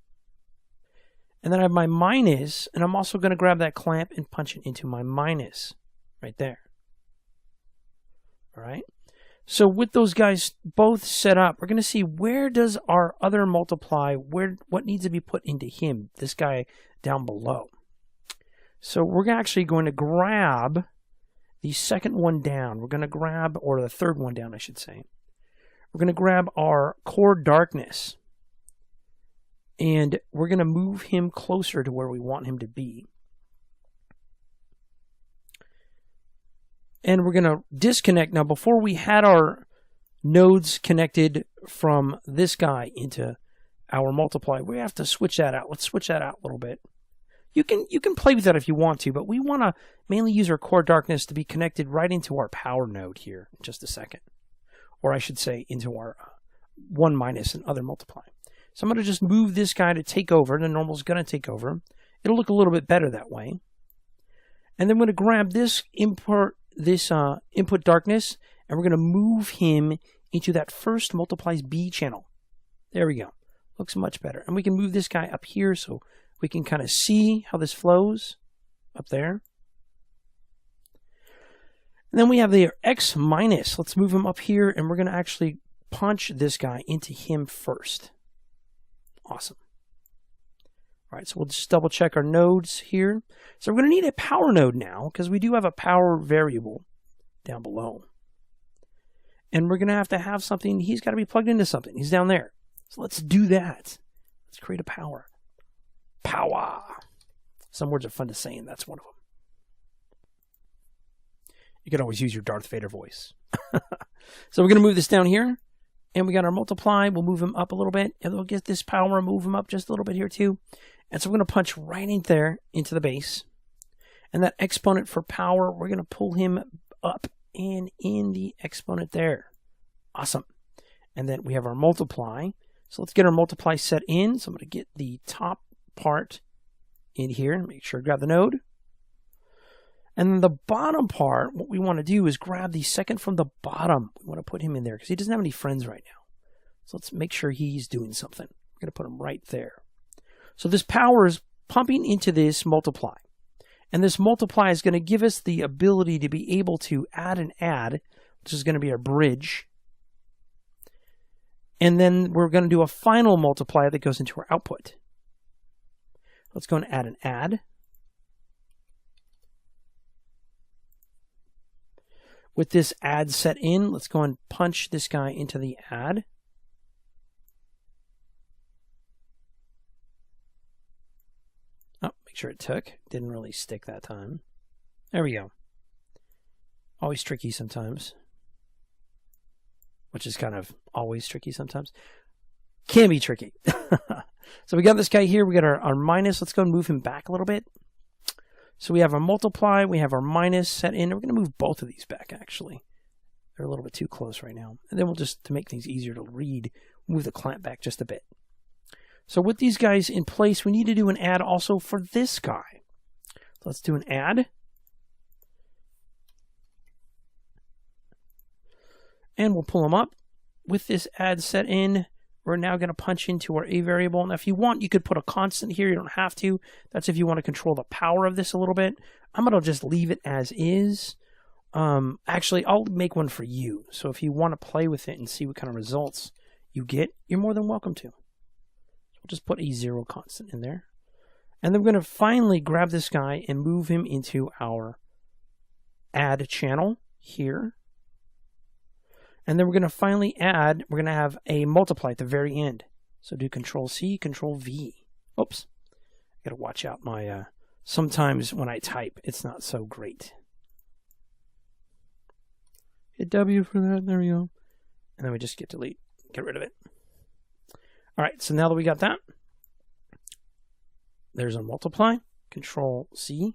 And then I have my minus, and I'm also going to grab that clamp and punch it into my minus right there. All right. So with those guys both set up, we're going to see where does our other multiply, what needs to be put into him, this guy down below. So we're actually going to grab the second one down. We're going to grab, or the third one down, I should say. We're going to grab our core darkness. And we're going to move him closer to where we want him to be. And we're going to disconnect. Now, before we had our nodes connected from this guy into our multiply, we have to switch that out. Let's switch that out a little bit. You can play with that if you want to, but we want to mainly use our core darkness to be connected right into our power node here in just a second. Or I should say into our 1 minus and other multiply. So I'm going to just move this guy to take over. The normal is going to take over. It'll look a little bit better that way. And then I'm going to grab this input darkness, and we're going to move him into that first multiplies B channel. There we go. Looks much better. And we can move this guy up here so we can kind of see how this flows up there. And then we have the X minus. Let's move him up here, and we're going to actually punch this guy into him first. Awesome. All right, so we'll just double check our nodes here. So we're going to need a power node now because we do have a power variable down below. And we're going to have something. He's got to be plugged into something. He's down there. So let's do that. Let's create a power. Power. Some words are fun to say, and that's one of them. You can always use your Darth Vader voice. So we're going to move this down here. And we got our multiply. We'll move him up a little bit. And we'll get this power and move him up just a little bit here too. And so we're going to punch right in there into the base. And that exponent for power, we're going to pull him up and in the exponent there. Awesome. And then we have our multiply. So let's get our multiply set in. So I'm going to get the top part in here. Make sure to grab the node. And then the bottom part, what we want to do is grab the second from the bottom. We want to put him in there because he doesn't have any friends right now. So let's make sure he's doing something. We're going to put him right there. So this power is pumping into this multiply. And this multiply is going to give us the ability to be able to add an add, which is going to be our bridge. And then we're going to do a final multiplier that goes into our output. Let's go and add an add. With this add set in, let's go and punch this guy into the add. Oh, make sure it took. Didn't really stick that time. There we go. Always tricky sometimes. Which is kind of always tricky sometimes. Can be tricky. So we got this guy here. We got our minus. Let's go and move him back a little bit. So we have our multiply. We have our minus set in. We're going to move both of these back, actually. They're a little bit too close right now. And then we'll just, to make things easier to read, move the clamp back just a bit. So with these guys in place, we need to do an add also for this guy. So let's do an add. And we'll pull them up. With this add set in, we're now going to punch into our A variable. Now, if you want, you could put a constant here. You don't have to. That's if you want to control the power of this a little bit. I'm going to just leave it as is. Actually, I'll make one for you. So if you want to play with it and see what kind of results you get, you're more than welcome to. We'll just put a 0 constant in there. And then we're going to finally grab this guy and move him into our add channel here. And then we're going to finally add, we're going to have a multiply at the very end. So do Control C, Control V. Oops. I got to watch out my, sometimes when I type, it's not so great. Hit W for that, there we go. And then we just get delete, get rid of it. All right, so now that we got that, there's a multiply, Control C,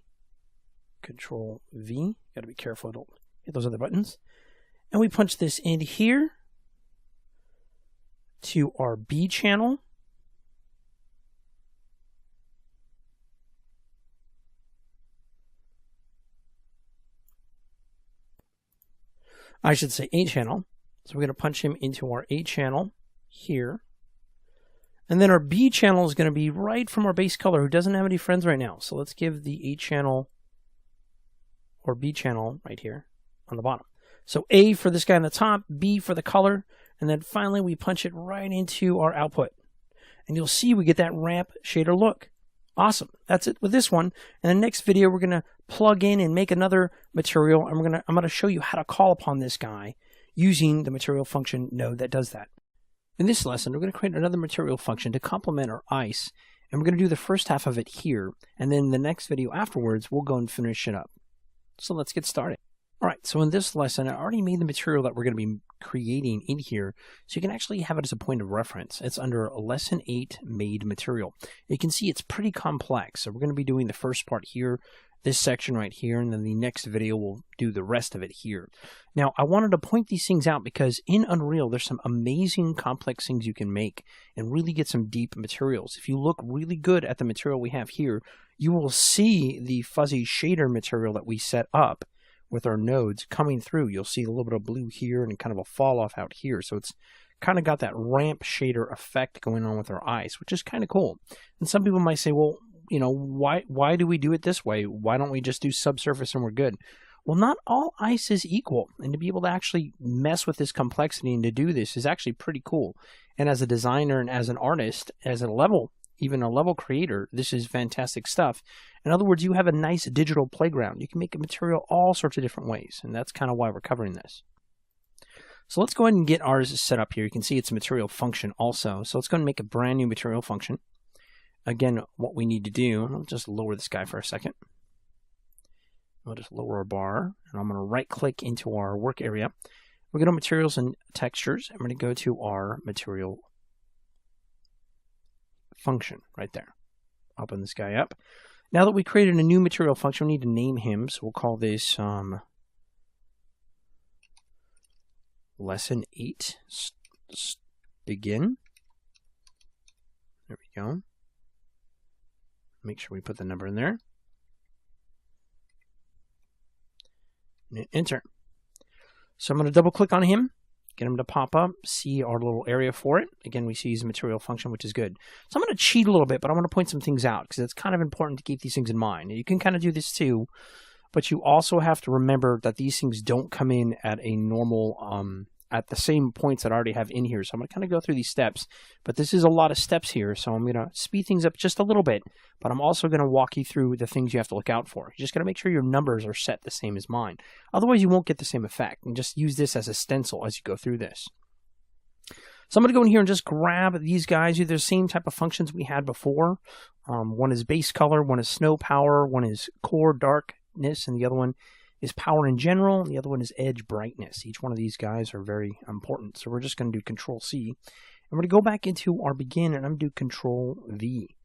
Control V. Got to be careful, don't hit those other buttons. And we punch this in here to our B channel. I should say A channel. So we're going to punch him into our A channel here. And then our B channel is going to be right from our base color, who doesn't have any friends right now. So let's give the A channel or B channel right here on the bottom. So A for this guy on the top, B for the color, and then finally we punch it right into our output. And you'll see we get that ramp shader look. Awesome. That's it with this one. In the next video, we're going to plug in and make another material, and I'm going to show you how to call upon this guy using the material function node that does that. In this lesson, we're going to create another material function to complement our ice, and we're going to do the first half of it here, and then the next video afterwards, we'll go and finish it up. So let's get started. All right, so in this lesson, I already made the material that we're going to be creating in here, so you can actually have it as a point of reference. It's under Lesson 8 Made Material. You can see it's pretty complex, so we're going to be doing the first part here, this section right here, and then the next video we'll do the rest of it here. Now, I wanted to point these things out because in Unreal, there's some amazing complex things you can make and really get some deep materials. If you look really good at the material we have here, you will see the fuzzy shader material that we set up with our nodes coming through. You'll see a little bit of blue here and kind of a fall off out here. So it's kind of got that ramp shader effect going on with our ice, which is kind of cool. And some people might say, well, you know, why do we do it this way? Why don't we just do subsurface and we're good? Well, not all ice is equal. And to be able to actually mess with this complexity and to do this is actually pretty cool. And as a designer and as an artist, as a level, even a level creator, this is fantastic stuff. In other words, you have a nice digital playground. You can make a material all sorts of different ways, and that's kind of why we're covering this. So let's go ahead and get ours set up here. You can see it's a material function also. So let's go ahead and make a brand new material function. Again, what we need to do, I'll just lower this guy for a second. I'll just lower our bar, and I'm going to right-click into our work area. We're going to materials and textures. I'm going to go to our material function right there. Open this guy up. Now that we created a new material function, we need to name him. So we'll call this Lesson 8 Begin. There we go. Make sure we put the number in there. And enter. So I'm going to double click on him. get them to pop up, see our little area for it. Again, we see the material function, which is good. So I'm going to cheat a little bit, but I want to point some things out because it's kind of important to keep these things in mind. You can kind of do this too, but you also have to remember that these things don't come in at a normal, at the same points that I already have in here. So I'm going to kind of go through these steps, but this is a lot of steps here. So I'm going to speed things up just a little bit, but I'm also going to walk you through the things you have to look out for. You just got to make sure your numbers are set the same as mine. Otherwise, you won't get the same effect. And just use this as a stencil as you go through this. So I'm going to go in here and just grab these guys. They're the same type of functions we had before. One is base color, one is snow power, one is core darkness, and the other one is power in general, and the other one is edge brightness. Each one of these guys are very important. So we're just going to do Control C. And we're going to go back into our begin, and I'm going to do Control V.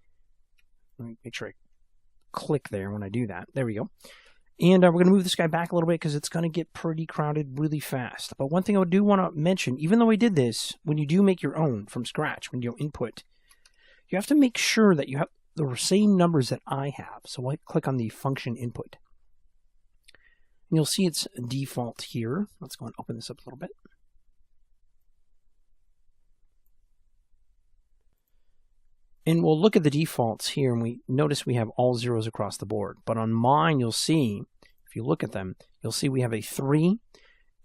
Let me make sure I click there when I do that. There we go. And we're going to move this guy back a little bit because it's going to get pretty crowded really fast. But one thing I do want to mention, even though I did this, when you do make your own from scratch, when you input, you have to make sure that you have the same numbers that I have. So I click on the function input. And you'll see it's default here. Let's go and open this up a little bit. And we'll look at the defaults here, and we notice we have all zeros across the board. But on mine, you'll see, if you look at them, you'll see we have a 3.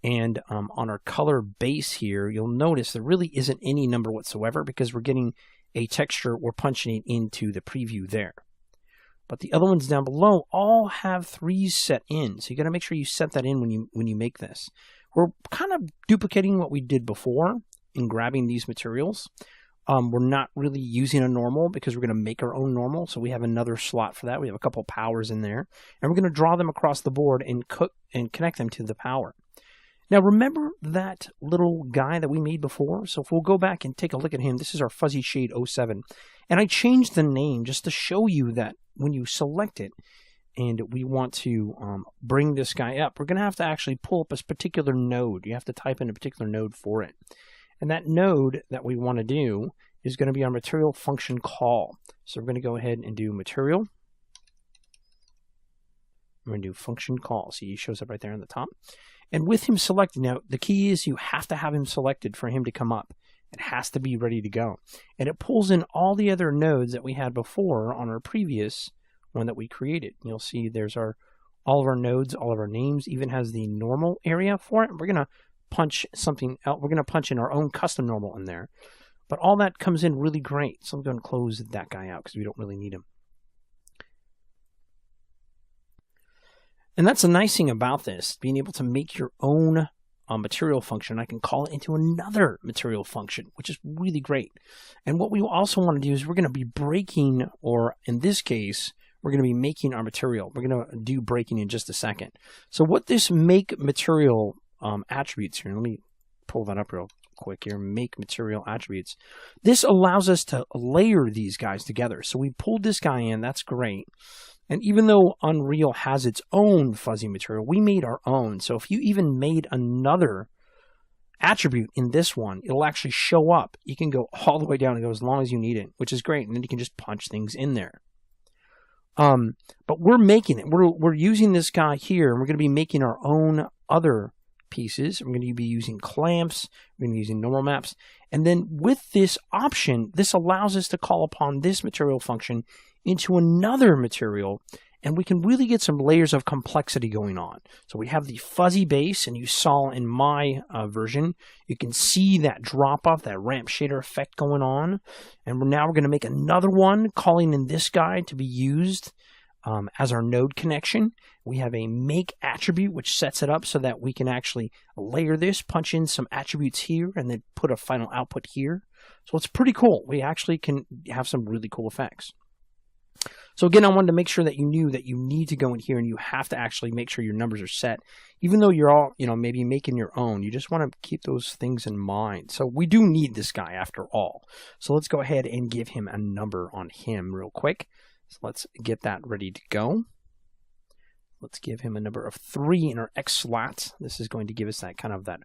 And on our color base here, you'll notice there really isn't any number whatsoever because we're getting a texture, we're punching it into the preview there. But the other ones down below all have 3s set in. So you got to make sure you set that in when you make this. We're kind of duplicating what we did before in grabbing these materials. We're not really using a normal because we're going to make our own normal. So we have another slot for that. We have a couple powers in there. And we're going to draw them across the board and connect them to the power. Now remember that little guy that we made before? So if we'll go back and take a look at him, this is our Fuzzy Shade 07. And I changed the name just to show you that when you select it and we want to bring this guy up, we're going to have to actually pull up a particular node. You have to type in a particular node for it. And that node that we want to do is going to be our material function call. So we're going to go ahead and do material. We're going to do function call. See, he shows up right there on the top. And with him selected, now the key is you have to have him selected for him to come up. It has to be ready to go. And it pulls in all the other nodes that we had before on our previous one that we created. You'll see there's all of our nodes, all of our names, even has the normal area for it. We're going to punch something else. We're going to punch in our own custom normal in there. But all that comes in really great. So I'm going to close that guy out because we don't really need him. And that's the nice thing about this, being able to make your own material function. I can call it into another material function, which is really great. And what we also want to do is we're going to be breaking, or in this case, we're going to be making our material. We're going to do breaking in just a second. So what this make material attributes here, let me pull that up real quick here, make material attributes. This allows us to layer these guys together. So we pulled this guy in, that's great. And even though Unreal has its own fuzzy material, we made our own. So if you even made another attribute in this one, it'll actually show up. You can go all the way down and go as long as you need it, which is great. And then you can just punch things in there. But we're making it. We're using this guy here, and we're going to be making our own other pieces. We're going to be using clamps. We're going to be using normal maps. And then with this option, this allows us to call upon this material function into another material, and we can really get some layers of complexity going on. So we have the fuzzy base, and you saw in my version, you can see that drop off, that ramp shader effect going on. And now we're going to make another one, calling in this guy to be used as our node connection. We have a make attribute, which sets it up so that we can actually layer this, punch in some attributes here, and then put a final output here. So it's pretty cool. We actually can have some really cool effects. So again, I wanted to make sure that you knew that you need to go in here and you have to actually make sure your numbers are set. Even though you're all, maybe making your own, you just want to keep those things in mind. So we do need this guy after all. So let's go ahead and give him a number on him real quick. So let's get that ready to go. Let's give him a number of 3 in our X slot. This is going to give us that kind of that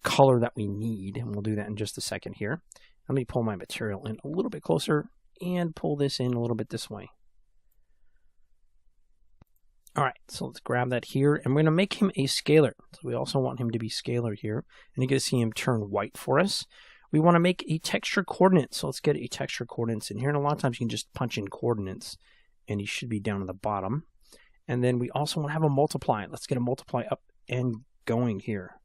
color that we need. And we'll do that in just a second here. Let me pull my material in a little bit closer and pull this in a little bit this way. All right, so let's grab that here, and we're going to make him a scalar. So we also want him to be scalar here, and you're going to see him turn white for us. We want to make a texture coordinate, so let's get a texture coordinates in here, and a lot of times you can just punch in coordinates, and he should be down at the bottom. And then we also want to have a multiply. Let's get a multiply up and going here.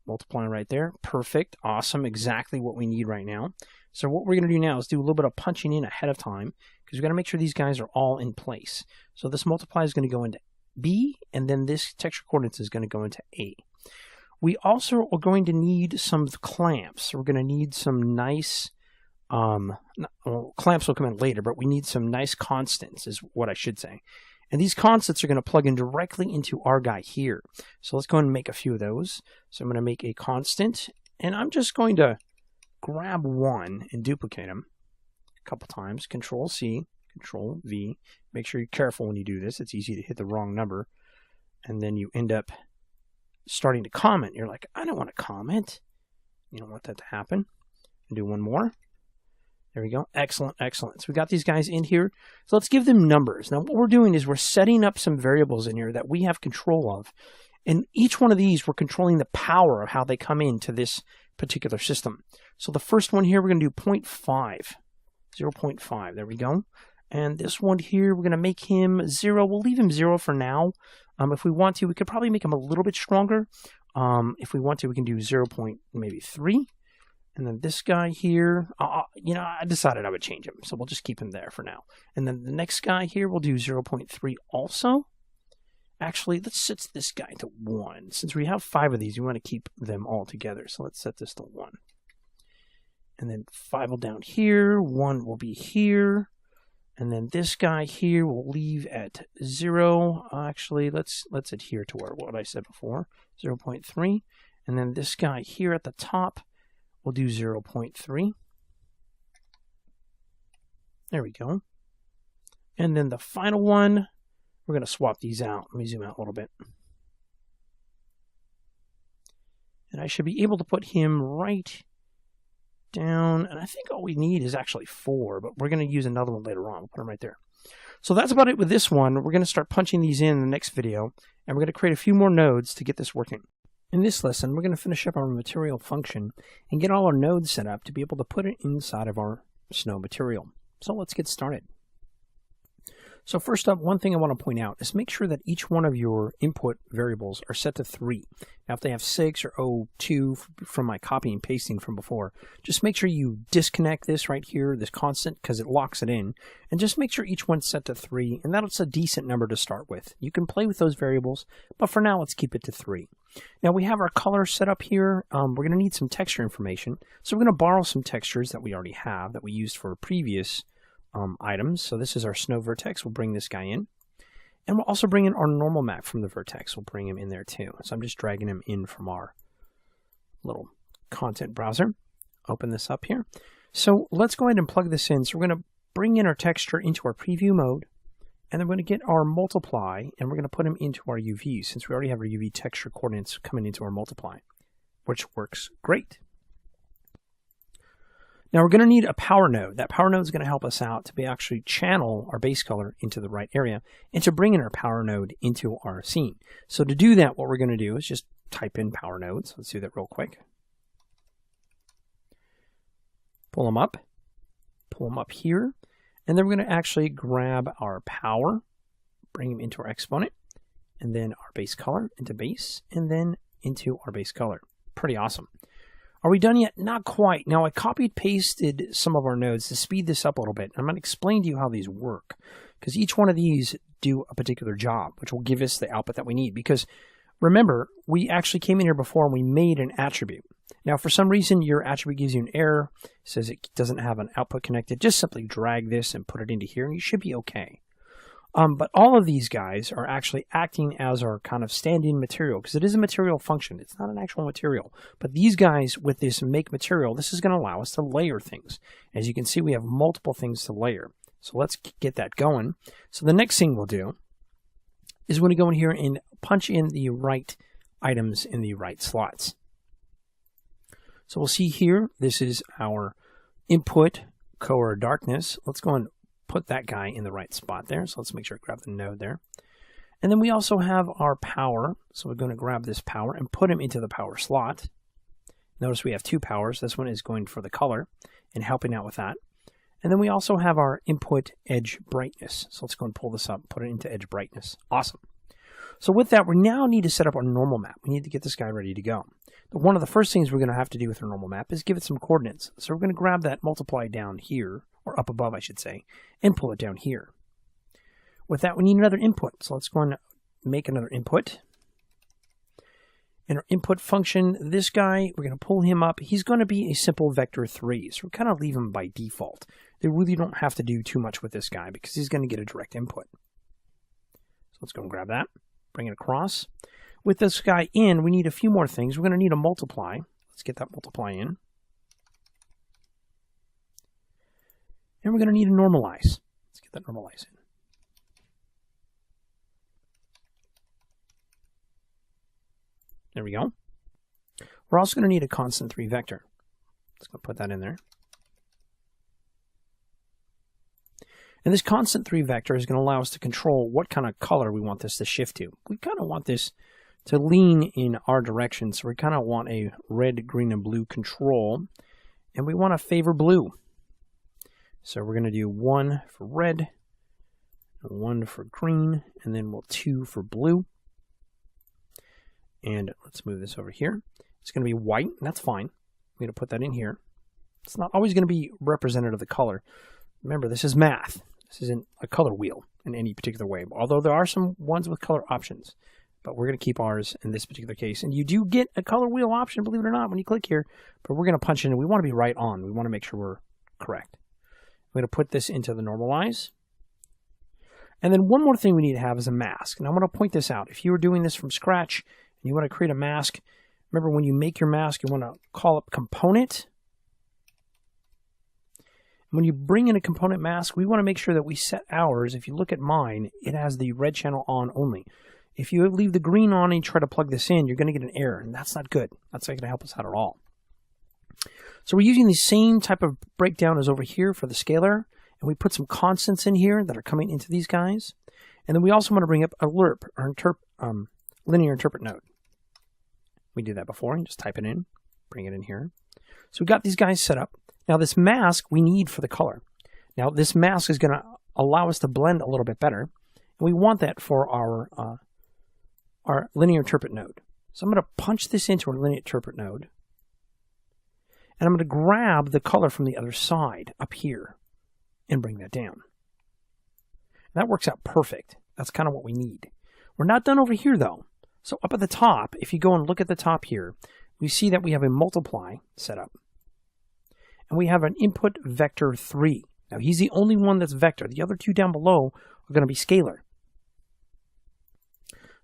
Multiply right there. Perfect. Awesome. Exactly what we need right now. So what we're going to do now is do a little bit of punching in ahead of time, because we've got to make sure these guys are all in place. So this multiply is going to go into B, and then this texture coordinates is going to go into A. We also are going to need some clamps. We're going to need some nice, clamps will come in later, but we need some nice constants is what I should say. And these constants are going to plug in directly into our guy here. So let's go ahead and make a few of those. So I'm going to make a constant, and I'm just going to grab one and duplicate them a couple times. Control C, Control V. Make sure you're careful when you do this. It's easy to hit the wrong number. And then you end up starting to comment. You're like, I don't want to comment. You don't want that to happen. And do one more. There we go. Excellent, excellent. So we got these guys in here. So let's give them numbers. Now what we're doing is we're setting up some variables in here that we have control of. And each one of these, we're controlling the power of how they come into this particular system. So the first one here, we're going to do 0.5. 0.5. There we go. And this one here, we're going to make him 0. We'll leave him 0 for now. If we want to, we could probably make him a little bit stronger. If we want to, we can do 0.3. And then this guy here, I decided I would change him. So we'll just keep him there for now. And then the next guy here, we'll do 0.3 also. Actually, let's set this guy to 1. Since we have 5 of these, we want to keep them all together. So let's set this to 1. And then 5 will down here. 1 will be here. And then this guy here we'll leave at 0. Actually, let's adhere to what I said before, 0.3. And then this guy here at the top, we'll do 0.3. There we go. And then the final one, we're going to swap these out. Let me zoom out a little bit. And I should be able to put him right down, and I think all we need is actually 4, but we're going to use another one later on. We'll put them right there. So that's about it with this one. We're going to start punching these in the next video, and we're going to create a few more nodes to get this working. In this lesson, we're going to finish up our material function and get all our nodes set up to be able to put it inside of our snow material. So let's get started. So first up, one thing I want to point out is make sure that each one of your input variables are set to 3. Now if they have 6 or 2 from my copy and pasting from before, just make sure you disconnect this right here, this constant, because it locks it in, and just make sure each one's set to 3, and that's a decent number to start with. You can play with those variables, but for now let's keep it to 3. Now we have our color set up here. We're going to need some texture information, so we're going to borrow some textures that we already have that we used for previous items. So this is our snow vertex. We'll bring this guy in. And we'll also bring in our normal map from the vertex. We'll bring him in there too. So I'm just dragging him in from our little content browser. Open this up here. So let's go ahead and plug this in. So we're going to bring in our texture into our preview mode. And then we're going to get our multiply, and we're going to put him into our UV, since we already have our UV texture coordinates coming into our multiply, which works great. Now we're going to need a power node. That power node is going to help us out to be actually channel our base color into the right area and to bring in our power node into our scene. So to do that, what we're going to do is just type in power nodes. Let's do that real quick. Pull them up here, and then we're going to actually grab our power, bring them into our exponent, and then our base color into base, and then into our base color. Pretty awesome. Are we done yet? Not quite. Now I copied pasted some of our nodes to speed this up a little bit. I'm going to explain to you how these work, because each one of these do a particular job, which will give us the output that we need. Because remember, we actually came in here before and we made an attribute. Now for some reason your attribute gives you an error, says it doesn't have an output connected. Just simply drag this and put it into here and you should be okay. But all of these guys are actually acting as our kind of stand-in material, because it is a material function. It's not an actual material. But these guys, with this make material, this is going to allow us to layer things. As you can see, we have multiple things to layer. So let's get that going. So the next thing we'll do is we're going to go in here and punch in the right items in the right slots. So we'll see here, this is our input color darkness. Let's go and put that guy in the right spot there. So let's make sure I grab the node there. And then we also have our power. So we're going to grab this power and put him into the power slot. Notice we have two powers. This one is going for the color and helping out with that. And then we also have our input edge brightness. So let's go and pull this up, put it into edge brightness. Awesome. So with that, we now need to set up our normal map. We need to get this guy ready to go. But one of the first things we're going to have to do with our normal map is give it some coordinates. So we're going to grab that multiply down here, or up above, I should say, and pull it down here. With that, we need another input. So let's go and make another input. In our input function, this guy, we're going to pull him up. He's going to be a simple vector 3. So we're kind of leave him by default. They really don't have to do too much with this guy because he's going to get a direct input. So let's go and grab that, bring it across. With this guy in, we need a few more things. We're going to need a multiply. Let's get that multiply in. And we're going to need a normalize. Let's get that normalize in. There we go. We're also going to need a constant 3 vector. Let's go put that in there. And this constant 3 vector is going to allow us to control what kind of color we want this to shift to. We kind of want this to lean in our direction, so we kind of want a red, green, and blue control, and we want to favor blue. So we're going to do 1 for red, 1 for green, and then we'll 2 for blue. And let's move this over here. It's going to be white, and that's fine. I'm going to put that in here. It's not always going to be representative of the color. Remember, this is math. This isn't a color wheel in any particular way, although there are some ones with color options. But we're going to keep ours in this particular case. And you do get a color wheel option, believe it or not, when you click here. But we're going to punch in, and we want to be right on. We want to make sure we're correct. I'm going to put this into the normalize. And then one more thing we need to have is a mask. And I'm going to point this out. If you were doing this from scratch and you want to create a mask, remember when you make your mask, you want to call up component. When you bring in a component mask, we want to make sure that we set ours. If you look at mine, it has the red channel on only. If you leave the green on and you try to plug this in, you're going to get an error, and that's not good. That's not going to help us out at all. So we're using the same type of breakdown as over here for the scalar, and we put some constants in here that are coming into these guys. And then we also want to bring up a lerp, or linear interpret node. We did that before. You just type it in, bring it in here. So we got these guys set up. Now this mask we need for the color. Now this mask is going to allow us to blend a little bit better, and we want that for our linear interpret node. So I'm going to punch this into our linear interpret node, and I'm going to grab the color from the other side up here and bring that down. And that works out perfect. That's kind of what we need. We're not done over here though. So up at the top, if you go and look at the top here, we see that we have a multiply set up. And we have an input vector 3. Now he's the only one that's vector. The other two down below are going to be scalar.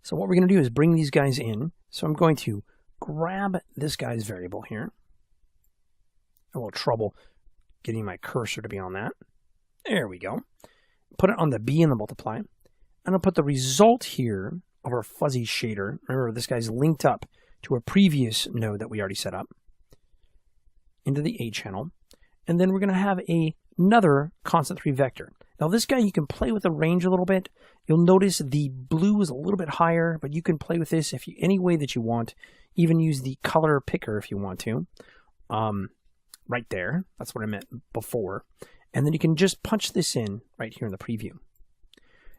So what we're going to do is bring these guys in. So I'm going to grab this guy's variable here. A little trouble getting my cursor to be on that. There we go. Put it on the B in the multiply. And I'll put the result here of our fuzzy shader. Remember, this guy's linked up to a previous node that we already set up into the A channel. And then we're going to have another constant 3 vector. Now this guy, you can play with the range a little bit. You'll notice the blue is a little bit higher, but you can play with this any way that you want. Even use the color picker if you want to. Right there. That's what I meant before. And then you can just punch this in right here in the preview.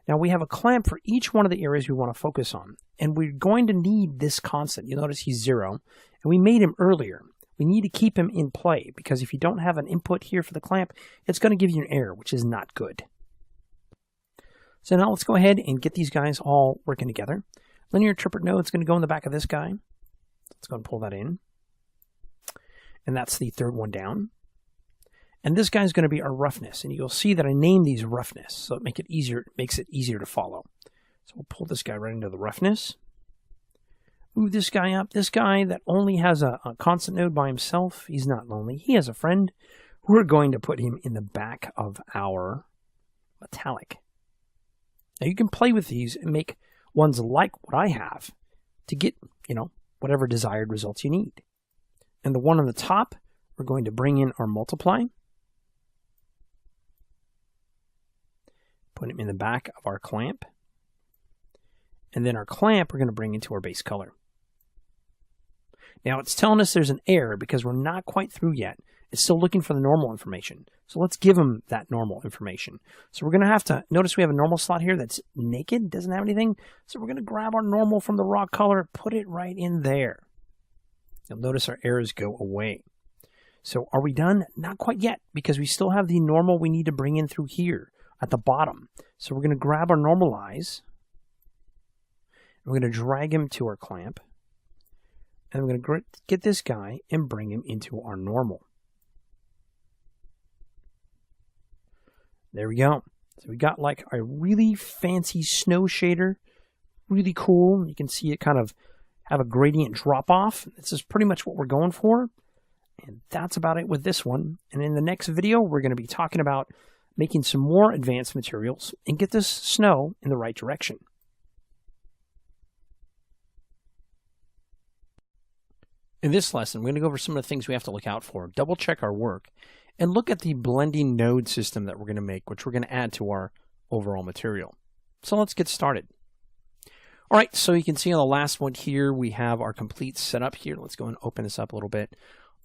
Now we have a clamp for each one of the areas we want to focus on. And we're going to need this constant. You'll notice he's 0. And we made him earlier. We need to keep him in play, because if you don't have an input here for the clamp, it's going to give you an error, which is not good. So now let's go ahead and get these guys all working together. Linear interpret node is going to go in the back of this guy. Let's go and pull that in. And that's the third one down. And this guy is going to be our roughness. And you'll see that I named these roughness, so it makes it easier to follow. So we'll pull this guy right into the roughness. Move this guy up. This guy that only has a constant node by himself, he's not lonely. He has a friend. We're going to put him in the back of our metallic. Now you can play with these and make ones like what I have to get, whatever desired results you need. And the one on the top, we're going to bring in our multiply. Put him in the back of our clamp. And then our clamp we're going to bring into our base color. Now it's telling us there's an error because we're not quite through yet. It's still looking for the normal information. So let's give them that normal information. So we're going to have to, notice we have a normal slot here that's naked, doesn't have anything. So we're going to grab our normal from the raw color, put it right in there. You'll notice our errors go away. So are we done? Not quite yet, because we still have the normal we need to bring in through here at the bottom. So we're going to grab our normalize. We're going to drag him to our clamp. And I'm going to get this guy and bring him into our normal. There we go. So we got like a really fancy snow shader. Really cool. You can see it kind of have a gradient drop off. This is pretty much what we're going for. And that's about it with this one. And in the next video, we're going to be talking about making some more advanced materials and get this snow in the right direction. In this lesson, we're going to go over some of the things we have to look out for, double check our work, and look at the blending node system that we're going to make, which we're going to add to our overall material. So let's get started. All right, so you can see on the last one here, we have our complete setup here. Let's go and open this up a little bit.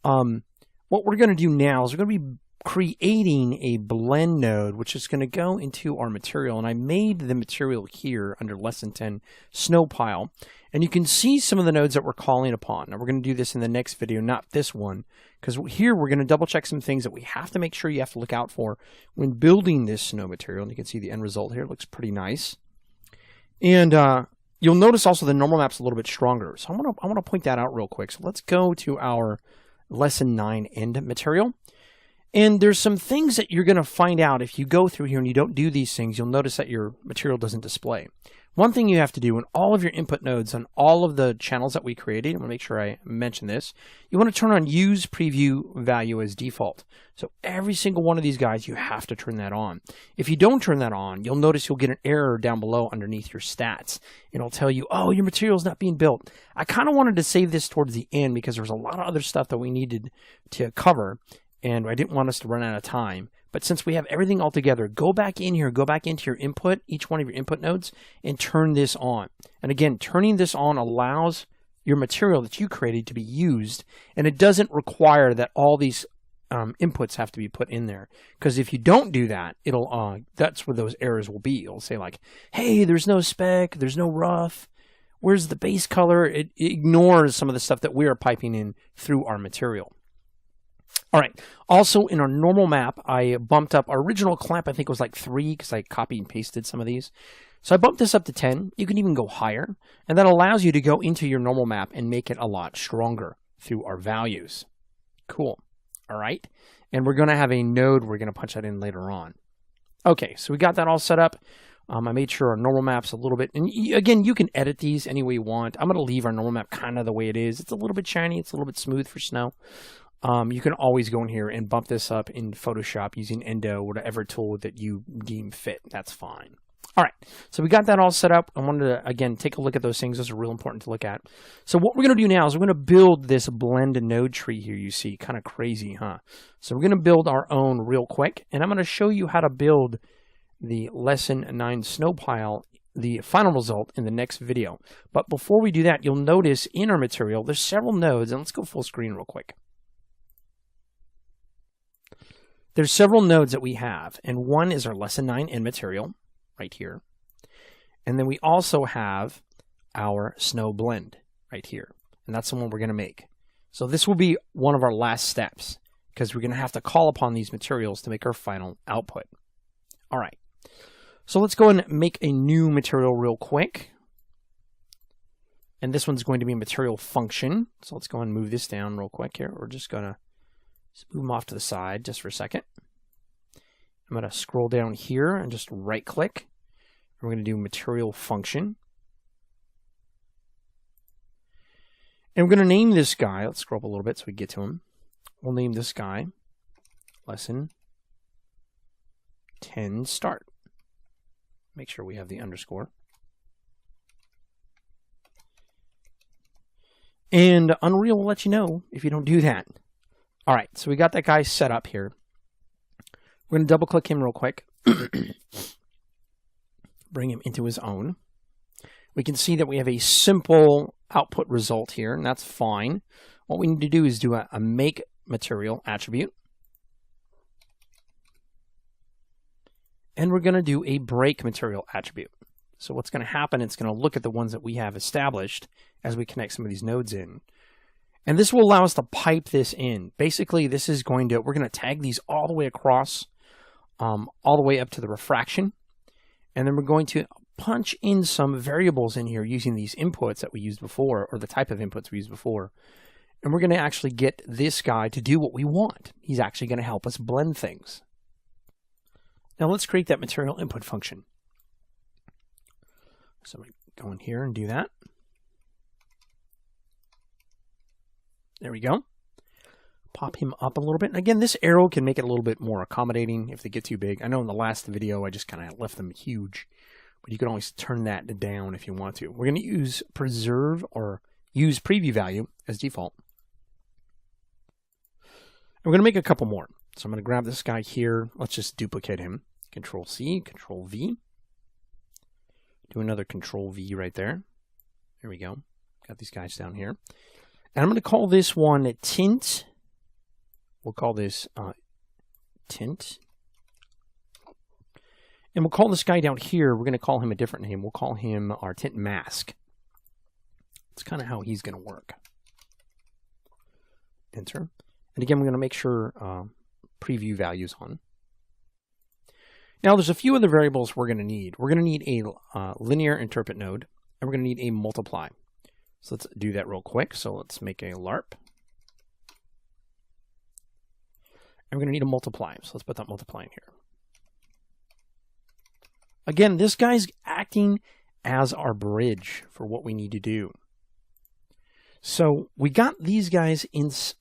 What we're going to do now is we're going to be creating a blend node, which is going to go into our material. And I made the material here under Lesson 10 Snow Pile. And you can see some of the nodes that we're calling upon. Now, we're going to do this in the next video, not this one, because here we're going to double check some things that we have to make sure you have to look out for when building this snow material. And you can see the end result here. It looks pretty nice. And you'll notice also the normal map's a little bit stronger. So I want to point that out real quick. So let's go to our Lesson 9 end material. And there's some things that you're going to find out if you go through here and you don't do these things. You'll notice that your material doesn't display. One thing you have to do in all of your input nodes on all of the channels that we created, I'm going to make sure I mention this, you want to turn on use preview value as default. So every single one of these guys, you have to turn that on. If you don't turn that on, you'll notice you'll get an error down below underneath your stats. It'll tell you, oh, your material's not being built. I kind of wanted to save this towards the end because there was a lot of other stuff that we needed to cover, and I didn't want us to run out of time. But since we have everything all together, go back in here, go back into your input, each one of your input nodes, and turn this on. And again, turning this on allows your material that you created to be used, and it doesn't require that all these inputs have to be put in there. Because if you don't do that, it'll that's where those errors will be. It'll say like, hey, there's no spec, there's no rough, where's the base color? It ignores some of the stuff that we are piping in through our material. All right, also in our normal map, I bumped up our original clamp, I think it was like 3 because I copied and pasted some of these. So I bumped this up to 10. You can even go higher, and that allows you to go into your normal map and make it a lot stronger through our values. Cool. All right, and we're going to have a node we're going to punch that in later on. Okay, so we got that all set up. I made sure our normal map's a little bit, and again, you can edit these any way you want. I'm going to leave our normal map kind of the way it is. It's a little bit shiny. It's a little bit smooth for snow. You can always go in here and bump this up in Photoshop using Endo, whatever tool that you deem fit. That's fine. All right, so we got that all set up. I wanted to, again, take a look at those things. Those are real important to look at. So what we're going to do now is we're going to build this blend node tree here you see. Kind of crazy, huh? So we're going to build our own real quick, and I'm going to show you how to build the Lesson 9 Snow Pile, the final result, in the next video. But before we do that, you'll notice in our material, there's several nodes, and let's go full screen real quick. There's several nodes that we have, and one is our Lesson 9 end material, right here. And then we also have our snow blend right here, and that's the one we're going to make. So this will be one of our last steps, because we're going to have to call upon these materials to make our final output. All right, so let's go and make a new material real quick. And this one's going to be a material function. So let's go and move this down real quick here. We're just going to move them off to the side just for a second. I'm going to scroll down here and just right click. We're going to do material function. And we're going to name this guy. Let's scroll up a little bit so we get to him. We'll name this guy Lesson 10 Start. Make sure we have the underscore. And Unreal will let you know if you don't do that. All right, so we got that guy set up here. We're going to double click him real quick. Bring him into his own. We can see that we have a simple output result here, and that's fine. What we need to do is do a make material attribute. And we're going to do a break material attribute. So what's going to happen, it's going to look at the ones that we have established as we connect some of these nodes in. And this will allow us to pipe this in. Basically, this is we're going to tag these all the way across, all the way up to the refraction. And then we're going to punch in some variables in here using these inputs that we used before, or the type of inputs we used before. And we're going to actually get this guy to do what we want. He's actually going to help us blend things. Now let's create that material input function. So we go in here and do that. There we go. Pop him up a little bit. And again, this arrow can make it a little bit more accommodating if they get too big. I know in the last video I just kind of left them huge, but you can always turn that down if you want to. We're going to use preserve or use preview value as default. And we're going to make a couple more. So I'm going to grab this guy here. Let's just duplicate him. Control C, Control V. Do another Control V right there. There we go. Got these guys down here. And I'm going to call this one tint. We'll call this tint. And we'll call this guy down here, we're going to call him a different name. We'll call him our tint mask. That's kind of how he's going to work. Enter. And again, we're going to make sure preview values on. Now, there's a few other variables we're going to need. We're going to need a linear interpret node, and we're going to need a multiply. So let's do that real quick. So let's make a LARP. And we're going to need a multiply. So let's put that multiply in here. Again, this guy's acting as our bridge for what we need to do. So we got these guys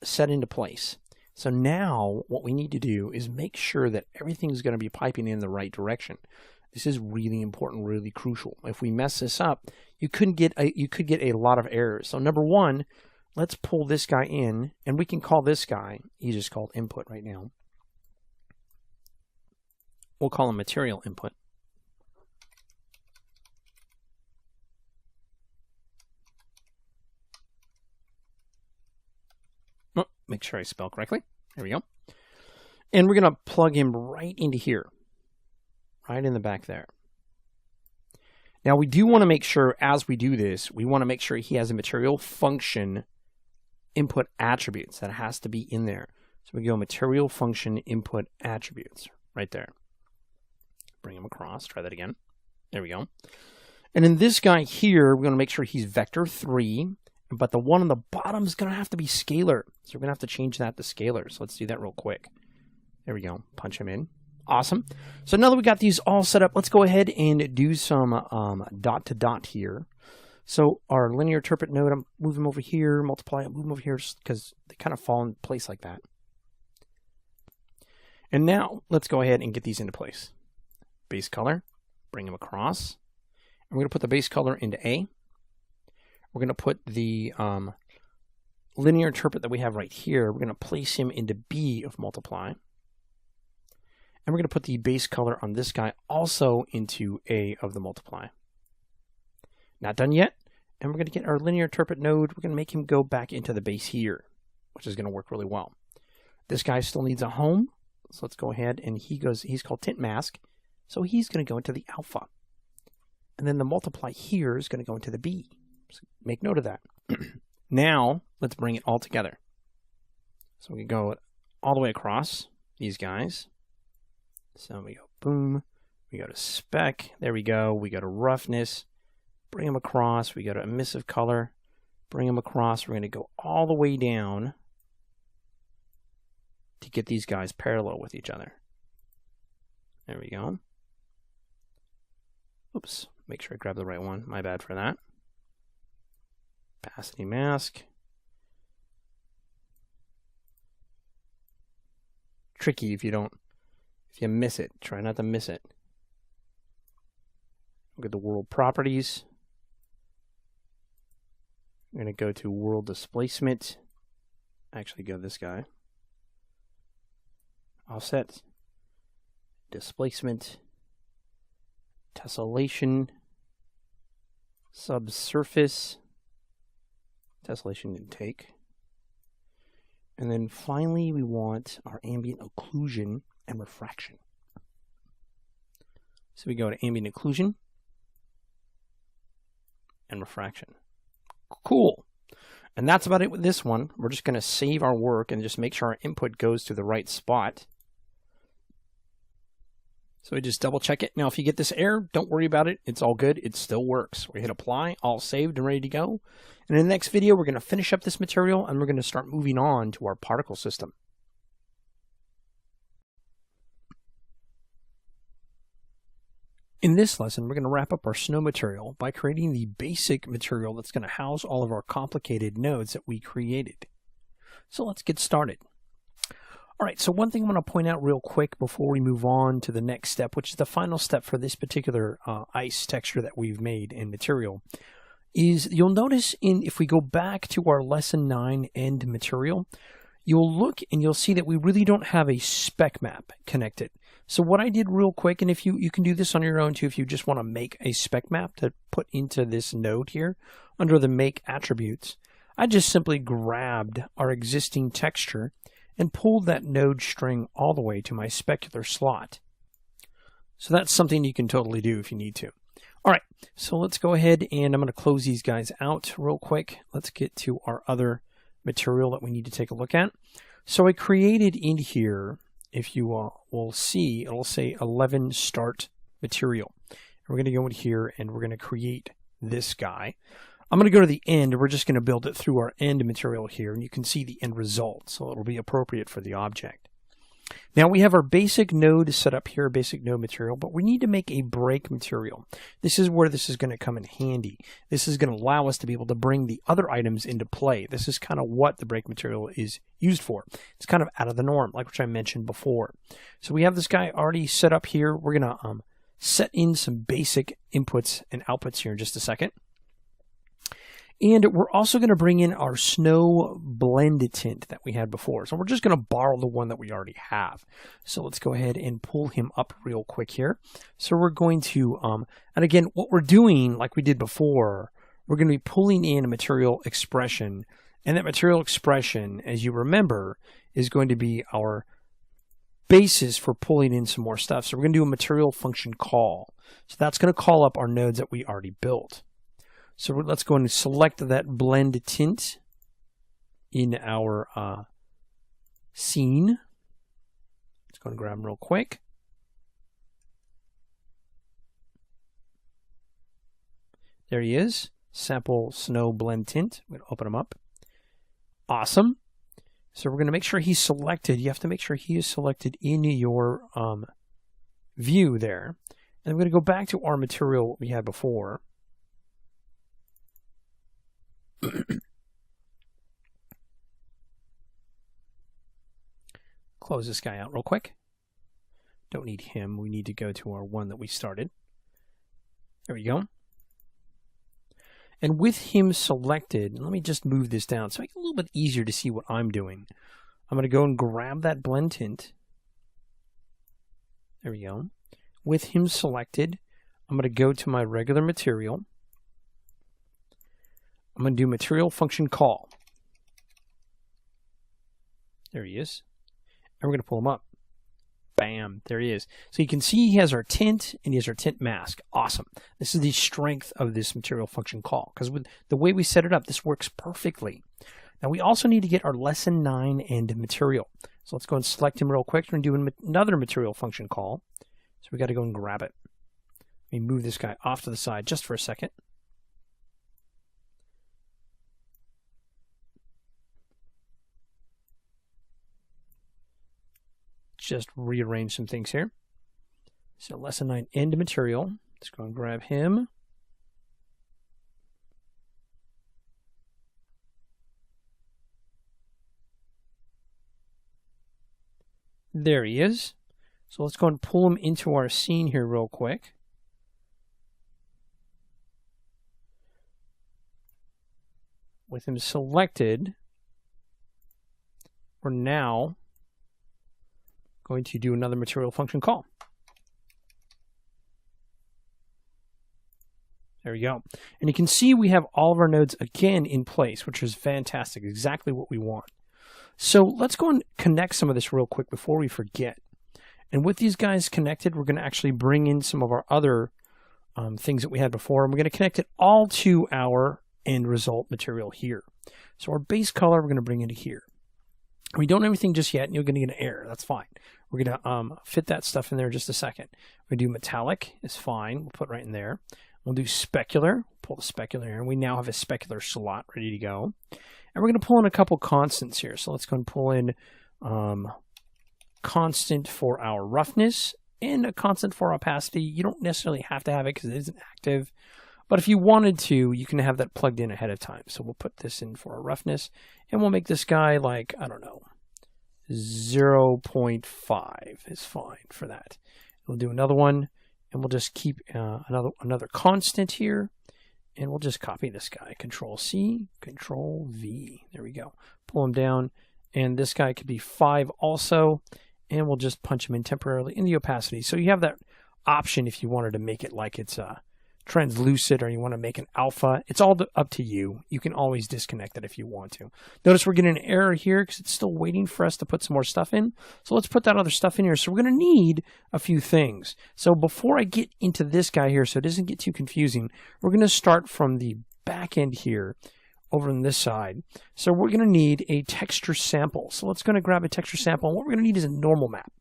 set into place. So now what we need to do is make sure that everything's going to be piping in the right direction. This is really important, really crucial. If we mess this up, you could get a lot of errors. So number one, let's pull this guy in, and we can call this guy, he's just called input right now. We'll call him material input. Make sure I spell correctly. There we go. And we're going to plug him right into here. Right in the back there. Now we do want to make sure as we do this, we want to make sure he has a material function input attributes. That has to be in there. So we go material function input attributes right there. Bring him across. Try that again. There we go. And in this guy here, we're going to make sure he's vector 3. But the one on the bottom is going to have to be scalar. So we're going to have to change that to scalar. So let's do that real quick. There we go. Punch him in. Awesome. So now that we got these all set up, let's go ahead and do some dot to dot here. So our linear interpret node, I'm moving them over here, multiply, I'm moving them over here because they kind of fall in place like that. And now let's go ahead and get these into place. Base color, bring them across. And we're going to put the base color into A. We're going to put the linear interpret that we have right here, we're going to place him into B of multiply. And we're going to put the base color on this guy also into A of the multiply. Not done yet. And we're going to get our linear interpret node. We're going to make him go back into the base here, which is going to work really well. This guy still needs a home. So let's go ahead and he's called tint mask. So he's going to go into the alpha. And then the multiply here is going to go into the B. So make note of that. Now, let's bring it all together. So we go all the way across these guys. So we go boom. We go to spec. There we go. We go to roughness. Bring them across. We go to emissive color. Bring them across. We're going to go all the way down to get these guys parallel with each other. There we go. Oops. Make sure I grab the right one. My bad for that. Opacity mask. Tricky if you miss it. Try not to miss it. Look at the world properties. I'm going to go to world displacement. Actually go this guy. Offset. Displacement. Tessellation. subsurface tessellation intake. And then finally, we want our ambient occlusion and refraction. So we go to ambient occlusion and refraction. Cool. And that's about it with this one. We're just going to save our work and just make sure our input goes to the right spot. So we just double check it. Now, if you get this error, don't worry about it. It's all good. It still works. We hit apply, all saved and ready to go. And in the next video, we're going to finish up this material and we're going to start moving on to our particle system. In this lesson, we're going to wrap up our snow material by creating the basic material that's going to house all of our complicated nodes that we created. So let's get started. All right, so one thing I'm going to point out real quick before we move on to the next step, which is the final step for this particular ice texture that we've made in material, is you'll notice if we go back to our lesson 9 end material, you'll look and you'll see that we really don't have a spec map connected. So what I did real quick, and if you can do this on your own too, if you just want to make a spec map to put into this node here under the make attributes, I just simply grabbed our existing texture and pulled that node string all the way to my specular slot. So that's something you can totally do if you need to. All right, so let's go ahead and I'm going to close these guys out real quick. Let's get to our other material that we need to take a look at. So I created in here, if you will see, it'll say 11 start material. And we're going to go in here and we're going to create this guy. I'm going to go to the end. We're just going to build it through our end material here, and you can see the end result, so it'll be appropriate for the object. Now we have our basic node set up here, basic node material, but we need to make a break material. This is where this is going to come in handy. This is going to allow us to be able to bring the other items into play. This is kind of what the break material is used for. It's kind of out of the norm, like which I mentioned before. So we have this guy already set up here. We're going to set in some basic inputs and outputs here in just a second. And we're also going to bring in our snow blend tint that we had before. So we're just going to borrow the one that we already have. So let's go ahead and pull him up real quick here. So we're going to, and again, what we're doing, like we did before, we're going to be pulling in a material expression. And that material expression, as you remember, is going to be our basis for pulling in some more stuff. So we're going to do a material function call. So that's going to call up our nodes that we already built. So let's go and select that blend tint in our scene. Let's go and grab them real quick. There he is. Sample snow blend tint. I'm going to open him up. Awesome. So we're going to make sure he's selected. You have to make sure he is selected in your view there. And I'm going to go back to our material we had before. Close this guy out real quick. Don't need him. We need to go to our one that we started. There we go. And with him selected, let me just move this down so it's a little bit easier to see what I'm doing. I'm going to go and grab that blend tint. There we go. With him selected, I'm going to go to my regular material. I'm going to do material function call. There he is. And we're going to pull him up. Bam, there he is. So you can see he has our tint and he has our tint mask. Awesome. This is the strength of this material function call, because with the way we set it up, this works perfectly. Now we also need to get our lesson 9 end material. So let's go and select him real quick. We're going to do another material function call. So we got to go and grab it. Let me move this guy off to the side just for a second. Just rearrange some things here. So lesson 9 end material. Let's go and grab him. There he is. So let's go and pull him into our scene here real quick. With him selected, we're now going to do another material function call. There you go. And you can see we have all of our nodes again in place, which is fantastic, exactly what we want. So let's go and connect some of this real quick before we forget. And with these guys connected, we're going to actually bring in some of our other things that we had before, and we're going to connect it all to our end result material here. So our base color, we're going to bring into here. We don't have anything just yet, and you're going to get an error. That's fine. We're going to fit that stuff in there in just a second. We do metallic is fine. We'll put right in there. We'll do specular. Pull the specular here, and we now have a specular slot ready to go. And we're going to pull in a couple constants here. So let's go and pull in constant for our roughness and a constant for opacity. You don't necessarily have to have it because it isn't active. But if you wanted to, you can have that plugged in ahead of time. So we'll put this in for our roughness, and we'll make this guy like, I don't know, 0.5 is fine for that. We'll do another one, and we'll just keep another constant here, and we'll just copy this guy. Control-C, Control-V. There we go. Pull him down, and this guy could be 5 also, and we'll just punch him in temporarily in the opacity. So you have that option if you wanted to make it like it's translucent, or you want to make an alpha. It's all up to you. You can always disconnect it if you want to. Notice we're getting an error here because it's still waiting for us to put some more stuff in. So let's put that other stuff in here. So we're going to need a few things. So before I get into this guy here, so it doesn't get too confusing, we're going to start from the back end here over on this side. So we're going to need a texture sample. So let's go to grab a texture sample. And what we're going to need is a normal map,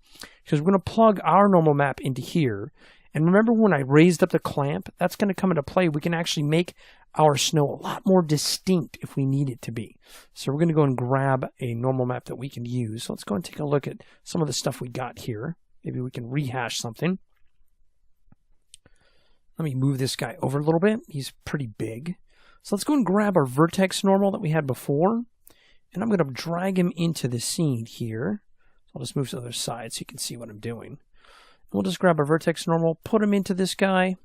because we're going to plug our normal map into here. And remember when I raised up the clamp, that's going to come into play. We can actually make our snow a lot more distinct if we need it to be. So we're going to go and grab a normal map that we can use. So let's go and take a look at some of the stuff we got here. Maybe we can rehash something. Let me move this guy over a little bit. He's pretty big. So let's go and grab our vertex normal that we had before. And I'm going to drag him into the scene here. I'll just move to the other side so you can see what I'm doing. We'll just grab our vertex normal, put him into this guy, and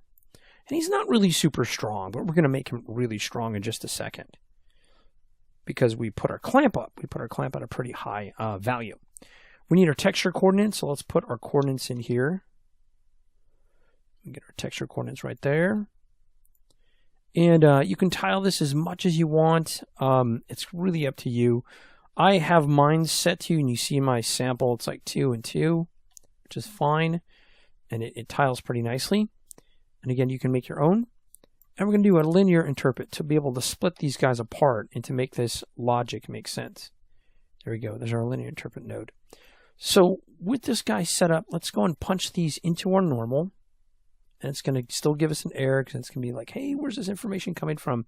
he's not really super strong, but we're going to make him really strong in just a second because we put our clamp up. We put our clamp at a pretty high value. We need our texture coordinates, so let's put our coordinates in here. We get our texture coordinates right there. And you can tile this as much as you want. It's really up to you. I have mine set to, and you see my sample, it's like 2 and 2, which is fine. And it tiles pretty nicely. And again, you can make your own. And we're going to do a linear interpret to be able to split these guys apart and to make this logic make sense. There we go. There's our linear interpret node. So with this guy set up, let's go and punch these into our normal. And it's going to still give us an error because it's going to be like, hey, where's this information coming from?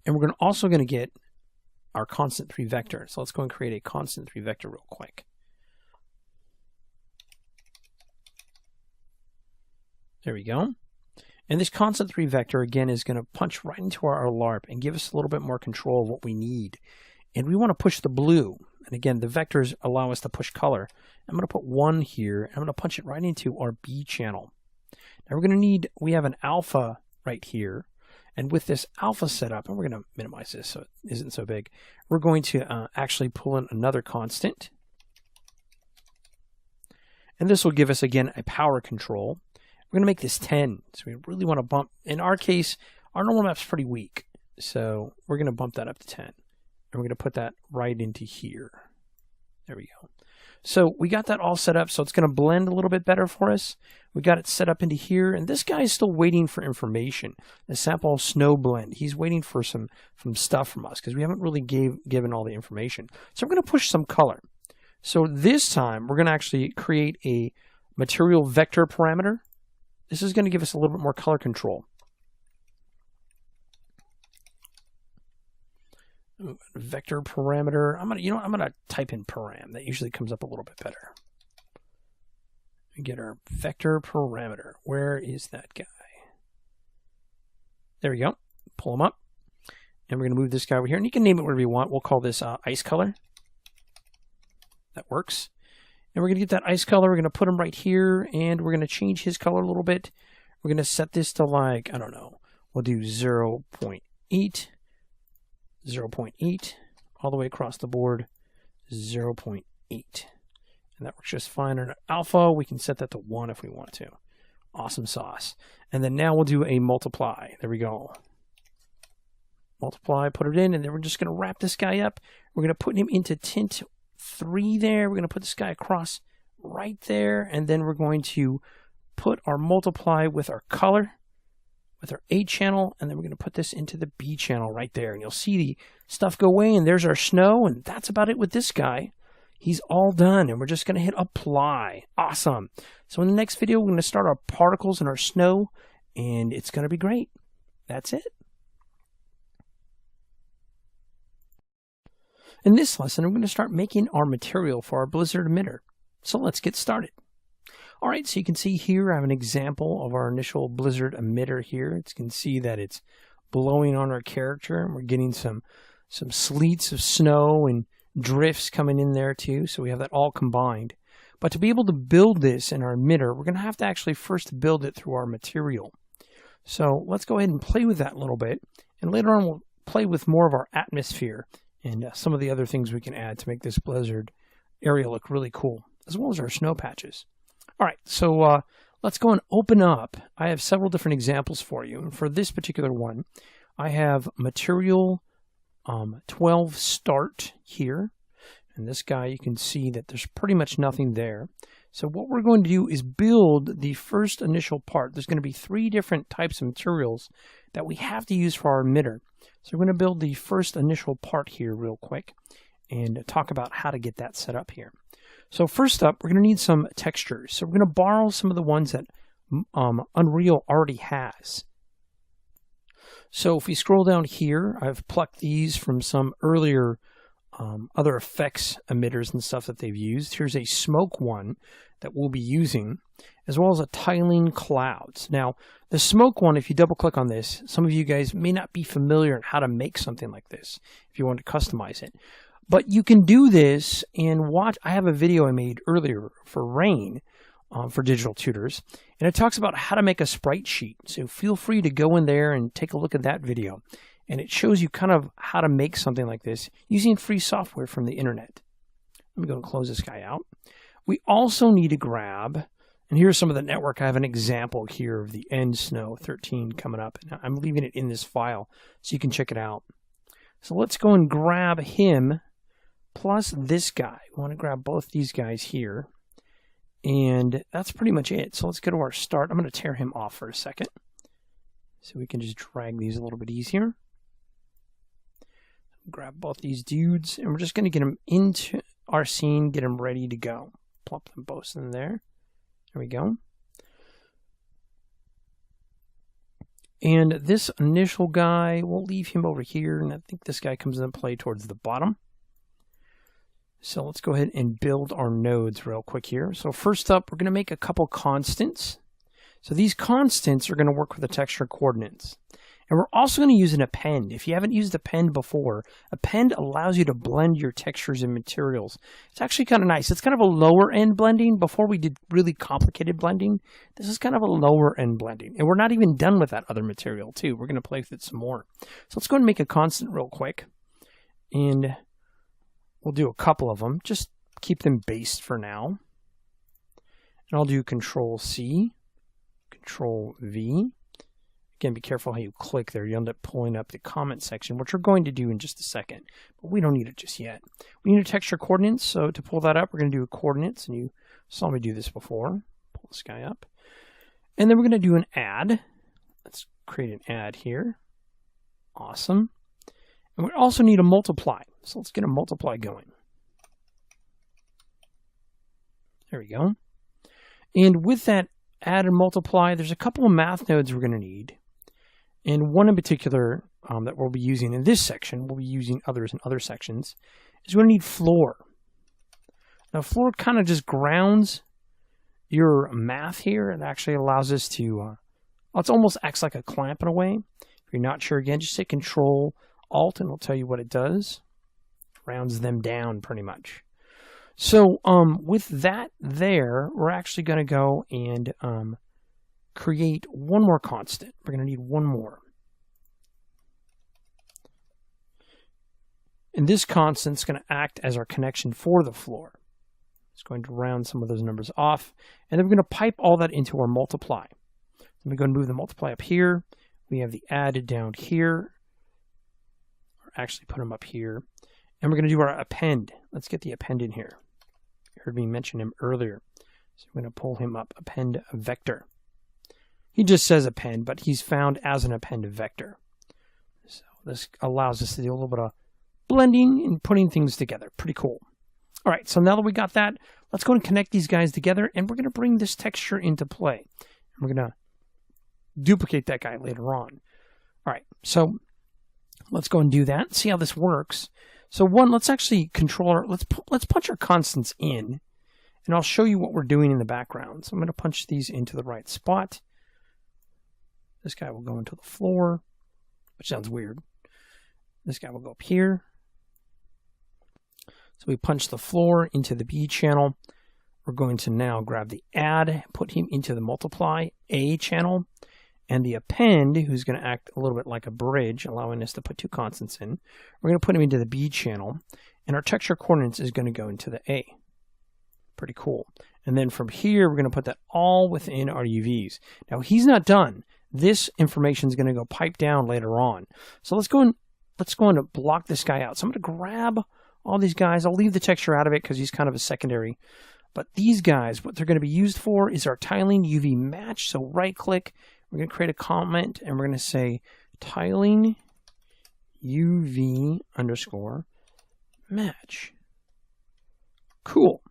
And we're also going to get our constant 3 vector. So let's go and create a constant 3 vector real quick. There we go. And this constant 3 vector, again, is going to punch right into our LARP and give us a little bit more control of what we need. And we want to push the blue. And again, the vectors allow us to push color. I'm going to put 1 here. I'm going to punch it right into our B channel. Now we're going to need, we have an alpha right here. And with this alpha setup, and we're going to minimize this so it isn't so big, we're going to actually pull in another constant. And this will give us, again, a power control. We're going to make this 10. So we really want to bump. In our case, our normal map's pretty weak. So we're going to bump that up to 10. And we're going to put that right into here. There we go. So we got that all set up. So it's going to blend a little bit better for us. We got it set up into here. And this guy is still waiting for information. The sample snow blend. He's waiting for some stuff from us because we haven't really given all the information. So we're going to push some color. So this time we're going to actually create a material vector parameter. This is going to give us a little bit more color control. Vector parameter. I'm gonna type in param. That usually comes up a little bit better. We get our vector parameter. Where is that guy? There we go. Pull him up, and we're gonna move this guy over here. And you can name it whatever you want. We'll call this ice color. That works. And we're going to get that ice color. We're going to put him right here, and we're going to change his color a little bit. We're going to set this to like, I don't know, we'll do 0.8, 0.8, all the way across the board, 0.8. And that works just fine. On an alpha, we can set that to 1 if we want to. Awesome sauce. And then now we'll do a multiply. There we go. Multiply, put it in, and then we're just going to wrap this guy up. We're going to put him into tint 3 there. We're going to put this guy across right there, and then we're going to put our multiply with our color, with our A channel, and then we're going to put this into the B channel right there. And you'll see the stuff go away, and there's our snow, and that's about it with this guy. He's all done, and we're just going to hit apply. Awesome. So in the next video, we're going to start our particles and our snow, and it's going to be great. That's it. In this lesson, I'm going to start making our material for our blizzard emitter. So let's get started. All right, so you can see here I have an example of our initial blizzard emitter here. You can see that it's blowing on our character, and we're getting some sleets of snow and drifts coming in there too, so we have that all combined. But to be able to build this in our emitter, we're going to have to actually first build it through our material. So let's go ahead and play with that a little bit, and later on we'll play with more of our atmosphere and some of the other things we can add to make this blizzard area look really cool, as well as our snow patches. All right, so let's go and open up. I have several different examples for you. And for this particular one, I have material 12 start here. And this guy, you can see that there's pretty much nothing there. So what we're going to do is build the first initial part. There's going to be 3 different types of materials that we have to use for our emitter. So we're going to build the first initial part here real quick and talk about how to get that set up here. So first up, we're going to need some textures. So we're going to borrow some of the ones that Unreal already has. So if we scroll down here, I've plucked these from some earlier other effects emitters and stuff that they've used. Here's a smoke one that we'll be using, as well as a tiling clouds. Now, the smoke one, if you double click on this, some of you guys may not be familiar on how to make something like this if you want to customize it. But you can do this and watch. I have a video I made earlier for Rain for Digital Tutors, and it talks about how to make a sprite sheet. So feel free to go in there and take a look at that video. And it shows you kind of how to make something like this using free software from the internet. Let me go and close this guy out. We also need to grab, and here's some of the network. I have an example here of the End Snow 13 coming up. And I'm leaving it in this file so you can check it out. So let's go and grab him plus this guy. We want to grab both these guys here. And that's pretty much it. So let's go to our start. I'm going to tear him off for a second, so we can just drag these a little bit easier. Grab both these dudes, and we're just going to get them into our scene, get them ready to go. Plop them both in there. There we go. And this initial guy, we'll leave him over here, and I think this guy comes into play towards the bottom. So let's go ahead and build our nodes real quick here. So first up, we're going to make a couple constants. So these constants are going to work with the texture coordinates. And we're also going to use an append. If you haven't used append before, append allows you to blend your textures and materials. It's actually kind of nice. It's kind of a lower end blending. Before we did really complicated blending, this is kind of a lower end blending. And we're not even done with that other material too. We're going to play with it some more. So let's go ahead and make a constant real quick. And we'll do a couple of them. Just keep them based for now. And I'll do Control C, Control V. Again, be careful how you click there. You end up pulling up the comment section, which we're going to do in just a second. But we don't need it just yet. We need a texture coordinates. So to pull that up, we're going to do a coordinates. And you saw me do this before. Pull this guy up. And then we're going to do an add. Let's create an add here. Awesome. And we also need a multiply. So let's get a multiply going. There we go. And with that add and multiply, there's a couple of math nodes we're going to need. And one in particular that we'll be using in this section, we'll be using others in other sections, is we're going to need floor. Now floor kind of just grounds your math here. It actually allows us to, it almost acts like a clamp in a way. If you're not sure, again, just hit Control Alt and it'll tell you what it does. Rounds them down pretty much. So with that there, we're actually going to go and create one more constant. We're going to need one more. And this constant is going to act as our connection for the floor. It's going to round some of those numbers off. And then we're going to pipe all that into our multiply. Let me go and move the multiply up here. We have the add down here. Or actually put them up here. And we're going to do our append. Let's get the append in here. You heard me mention him earlier. So I'm going to pull him up, append vector. He just says append, but he's found as an append vector. So this allows us to do a little bit of blending and putting things together. Pretty cool. All right, so now that we got that, let's go and connect these guys together, and we're going to bring this texture into play. And we're going to duplicate that guy later on. All right, so let's go and do that, see how this works. So one, let's actually control our, let's punch our constants in, and I'll show you what we're doing in the background. So I'm going to punch these into the right spot. This guy will go into the floor, which sounds weird. This guy will go up here. So we punch the floor into the B channel. We're going to now grab the add, put him into the multiply A channel, and the append, who's going to act a little bit like a bridge, allowing us to put two constants in. We're going to put him into the B channel, and our texture coordinates is going to go into the A. Pretty cool. And then from here, we're going to put that all within our UVs. Now, he's not done. This information is going to go pipe down later on. So let's go and block this guy out. So I'm going to grab all these guys. I'll leave the texture out of it because he's kind of a secondary. But these guys, what they're going to be used for is our tiling UV match. So right click, we're going to create a comment, and we're going to say tiling UV underscore match. Cool.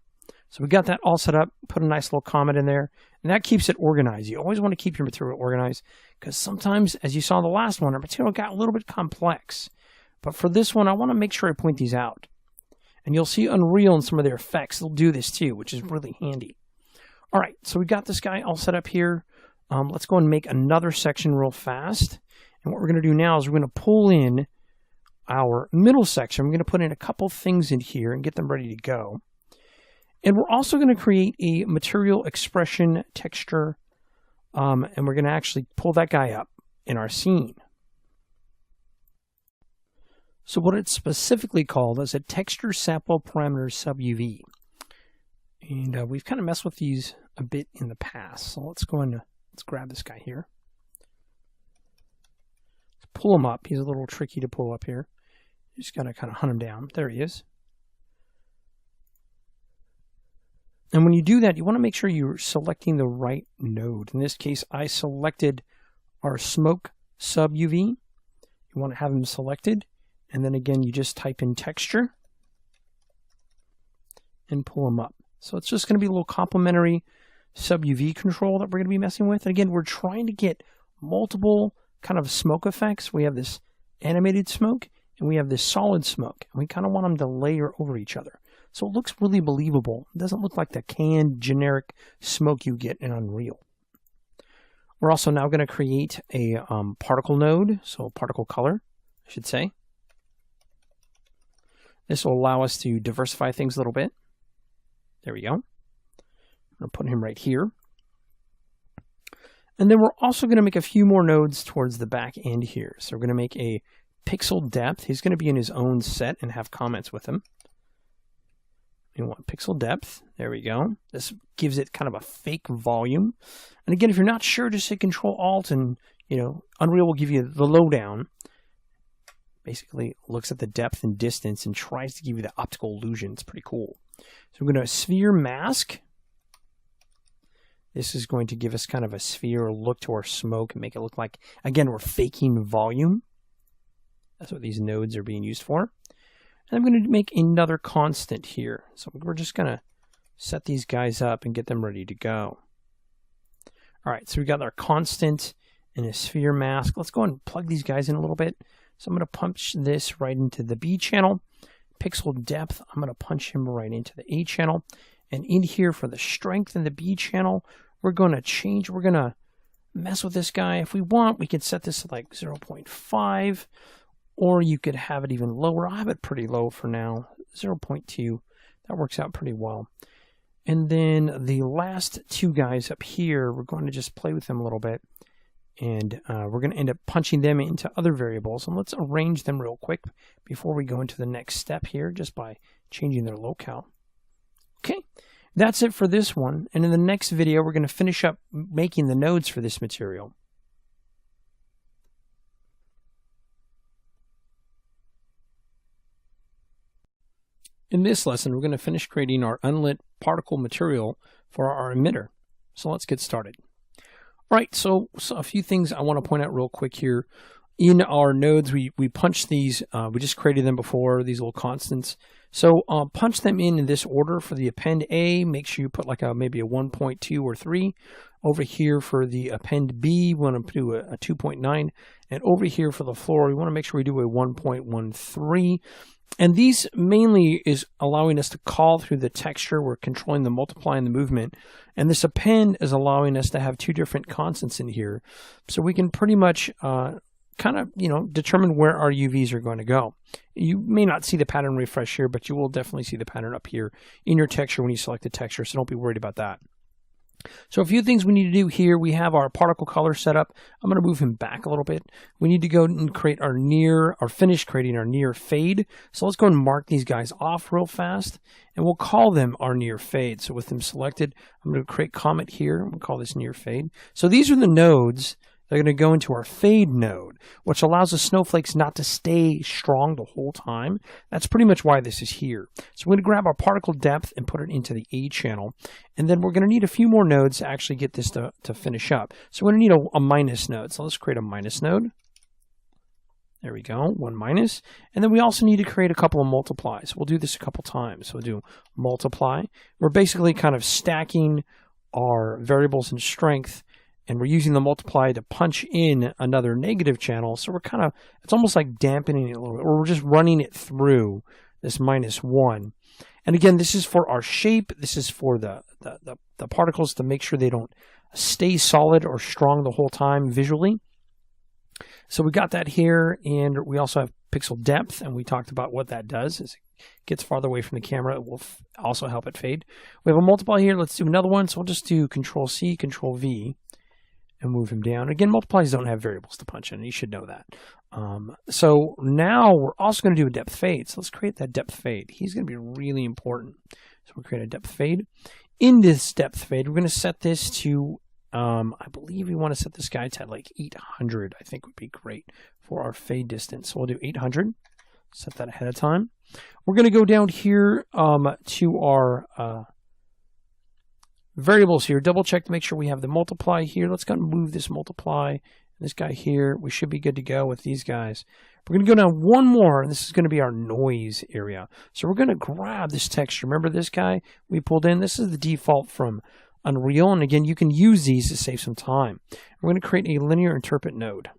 So we got that all set up, put a nice little comment in there, and that keeps it organized. You always want to keep your material organized because sometimes, as you saw in the last one, our material got a little bit complex. But for this one, I want to make sure I point these out. And you'll see Unreal and some of their effects. They'll do this too, which is really handy. All right, so we got this guy all set up here. Let's go and make another section real fast. And what we're going to do now is we're going to pull in our middle section. We're going to put in a couple things in here and get them ready to go. And we're also going to create a material expression texture, and we're going to actually pull that guy up in our scene. So what it's specifically called is a texture sample parameter sub-UV. And we've kind of messed with these a bit in the past. So let's grab this guy here. Let's pull him up. He's a little tricky to pull up here. You just got to kind of hunt him down. There he is. And when you do that, you want to make sure you're selecting the right node. In this case, I selected our smoke sub-UV. You want to have them selected. And then again, you just type in texture and pull them up. So it's just going to be a little complementary sub-UV control that we're going to be messing with. And again, we're trying to get multiple kind of smoke effects. We have this animated smoke and we have this solid smoke. And we kind of want them to layer over each other. So it looks really believable. It doesn't look like the canned generic smoke you get in Unreal. We're also now going to create a particle node, so particle color, I should say. This will allow us to diversify things a little bit. There we go. I'm going to put him right here. And then we're also going to make a few more nodes towards the back end here. So we're going to make a pixel depth. He's going to be in his own set and have comments with him. We want pixel depth. There we go. This gives it kind of a fake volume. And again, if you're not sure, just hit Control-Alt and, Unreal will give you the lowdown. Basically looks at the depth and distance and tries to give you the optical illusion. It's pretty cool. So we're going to sphere mask. This is going to give us kind of a sphere look to our smoke and make it look like, again, we're faking volume. That's what these nodes are being used for. And I'm going to make another constant here. So we're just going to set these guys up and get them ready to go. All right, so we got our constant and a sphere mask. Let's go and plug these guys in a little bit. So I'm going to punch this right into the B channel. Pixel depth, I'm going to punch him right into the A channel. And in here for the strength in the B channel, we're going to mess with this guy. If we want, we could set this to like 0.5, or you could have it even lower. I'll have it pretty low for now, 0.2. That works out pretty well. And then the last two guys up here, we're going to just play with them a little bit. And we're going to end up punching them into other variables. And let's arrange them real quick before we go into the next step here, just by changing their locale. Okay, That's it for this one, and in the next video we're going to finish up making the nodes for this material. In this lesson, we're going to finish creating our unlit particle material for our emitter. So let's get started. All right, so a few things I want to point out real quick here. In our nodes, we punched these, we just created them before, these little constants. So punch them in this order. For the append A, make sure you put like maybe a 1.2 or 3. Over here for the append B, we want to do a 2.9. And over here for the floor, we want to make sure we do a 1.13. And these mainly is allowing us to call through the texture. We're controlling the multiply and the movement. And this append is allowing us to have two different constants in here. So we can pretty much kind of, determine where our UVs are going to go. You may not see the pattern refresh here, but you will definitely see the pattern up here in your texture when you select the texture. So don't be worried about that. So a few things we need to do here. We have our particle color set up. I'm going to move him back a little bit. We need to go and create finish creating our near fade. So let's go and mark these guys off real fast, and we'll call them our near fade. So with them selected, I'm going to create comment here. We'll call this near fade. So these are the nodes. They're going to go into our fade node, which allows the snowflakes not to stay strong the whole time. That's pretty much why this is here. So we're going to grab our particle depth and put it into the A channel. And then we're going to need a few more nodes to actually get this to finish up. So we're going to need a minus node. So let's create a minus node. There we go, 1 minus. And then we also need to create a couple of multiplies. We'll do this a couple times. So we'll do multiply. We're basically kind of stacking our variables in strength, and we're using the multiply to punch in another negative channel. So we're kind of, it's almost like dampening it a little bit, or we're just running it through this -1. And again, this is for our shape. This is for the particles to make sure they don't stay solid or strong the whole time visually. So we got that here, and we also have pixel depth, and we talked about what that does. As it gets farther away from the camera, it will also help it fade. We have a multiply here. Let's do another one. So we'll just do Control-C, Control-V. And move him down. Again, multiplies don't have variables to punch in. You should know that. So now we're also going to do a depth fade. So let's create that depth fade. He's going to be really important. So we'll create a depth fade. In this depth fade, we're going to set this to, I believe we want to set this guy to like 800, I think would be great for our fade distance. So we'll do 800. Set that ahead of time. We're going to go down here to our variables here. Double check to make sure we have the multiply here. Let's go and move this multiply. This guy here, we should be good to go with these guys. We're going to go down one more, and this is going to be our noise area. So we're going to grab this texture. Remember this guy we pulled in? This is the default from Unreal, and again, you can use these to save some time. We're going to create a linear interpret node.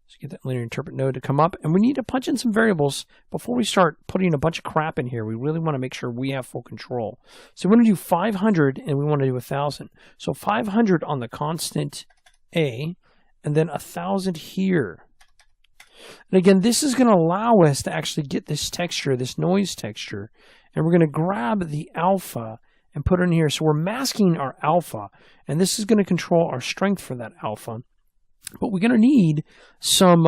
So get that linear interpret node to come up, and we need to punch in some variables before we start putting a bunch of crap in here. We really want to make sure we have full control. So we're going to do 500, and we want to do 1,000. So 500 on the constant A, and then 1,000 here. And again, this is going to allow us to actually get this texture, this noise texture, and we're going to grab the alpha and put it in here. So we're masking our alpha, and this is going to control our strength for that alpha. But we're going to need some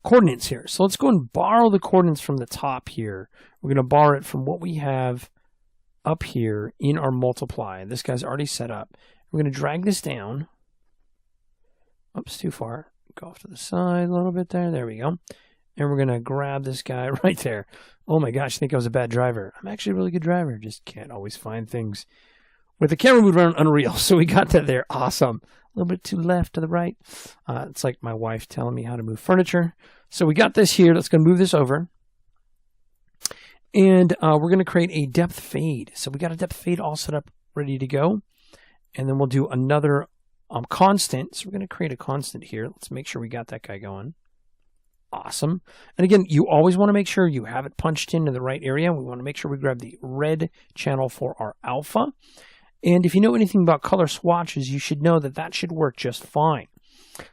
coordinates here. So let's go and borrow the coordinates from the top here. We're going to borrow it from what we have up here in our multiply. This guy's already set up. We're going to drag this down. Oops, too far. Go off to the side a little bit there. There we go. And we're going to grab this guy right there. Oh my gosh, I think I was a bad driver. I'm actually a really good driver. Just can't always find things with the camera move around Unreal. So we got that there. Awesome. A little bit to left, to the right. It's like my wife telling me how to move furniture. So we got this here. Let's go move this over. And we're going to create a depth fade. So we got a depth fade all set up, ready to go. And then we'll do another constant. So we're going to create a constant here. Let's make sure we got that guy going. Awesome. And again, you always want to make sure you have it punched into the right area. We want to make sure we grab the red channel for our alpha. And if you know anything about color swatches, you should know that that should work just fine.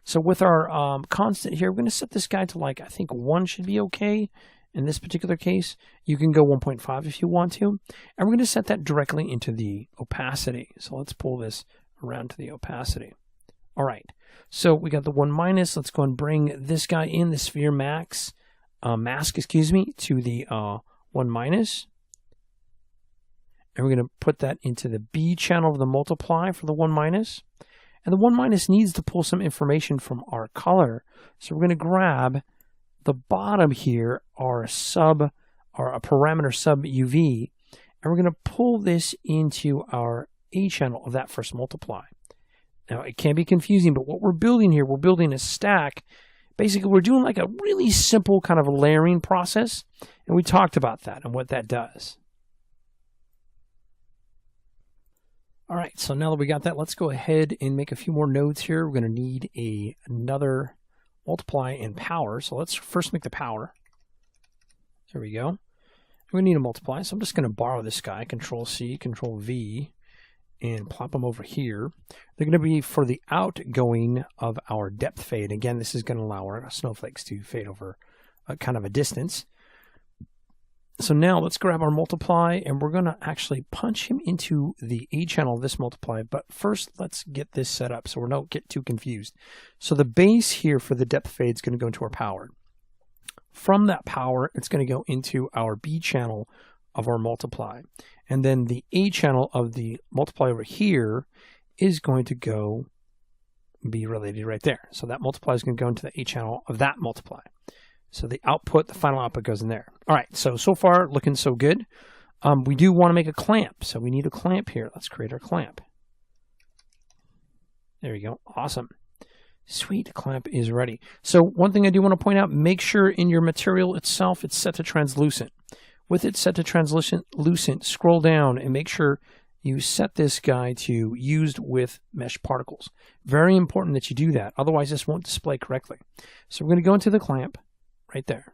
So with our constant here, we're going to set this guy to like, I think 1 should be okay. In this particular case, you can go 1.5 if you want to. And we're going to set that directly into the opacity. So let's pull this around to the opacity. All right. So we got the 1 minus. Let's go and bring this guy in, the sphere mask, to the 1 minus. And we're going to put that into the B channel of the multiply for the 1 minus. And the 1 minus needs to pull some information from our color. So we're going to grab the bottom here, our a parameter sub UV, and we're going to pull this into our A channel of that first multiply. Now, it can be confusing, but what we're building here, we're building a stack. Basically, we're doing like a really simple kind of layering process, and we talked about that and what that does. All right, so now that we got that, let's go ahead and make a few more nodes here. We're going to need another multiply and power. So let's first make the power. There we go. We need a multiply, so I'm just going to borrow this guy, Control C, Control V, and plop them over here. They're going to be for the outgoing of our depth fade. Again, this is going to allow our snowflakes to fade over kind of a distance. So now let's grab our multiply, and we're going to actually punch him into the A channel of this multiply. But first, let's get this set up so we don't get too confused. So the base here for the depth fade is going to go into our power. From that power, it's going to go into our B channel of our multiply. And then the A channel of the multiply over here is going to be related right there. So that multiply is going to go into the A channel of that multiply. So the output, the final output goes in there. All right, so far looking so good. We do want to make a clamp, so we need a clamp here. Let's create our clamp. There we go, awesome. Sweet, clamp is ready. So one thing I do want to point out, make sure in your material itself it's set to translucent. With it set to translucent, scroll down and make sure you set this guy to used with mesh particles. Very important that you do that, otherwise this won't display correctly. So we're going to go into the clamp. Right there.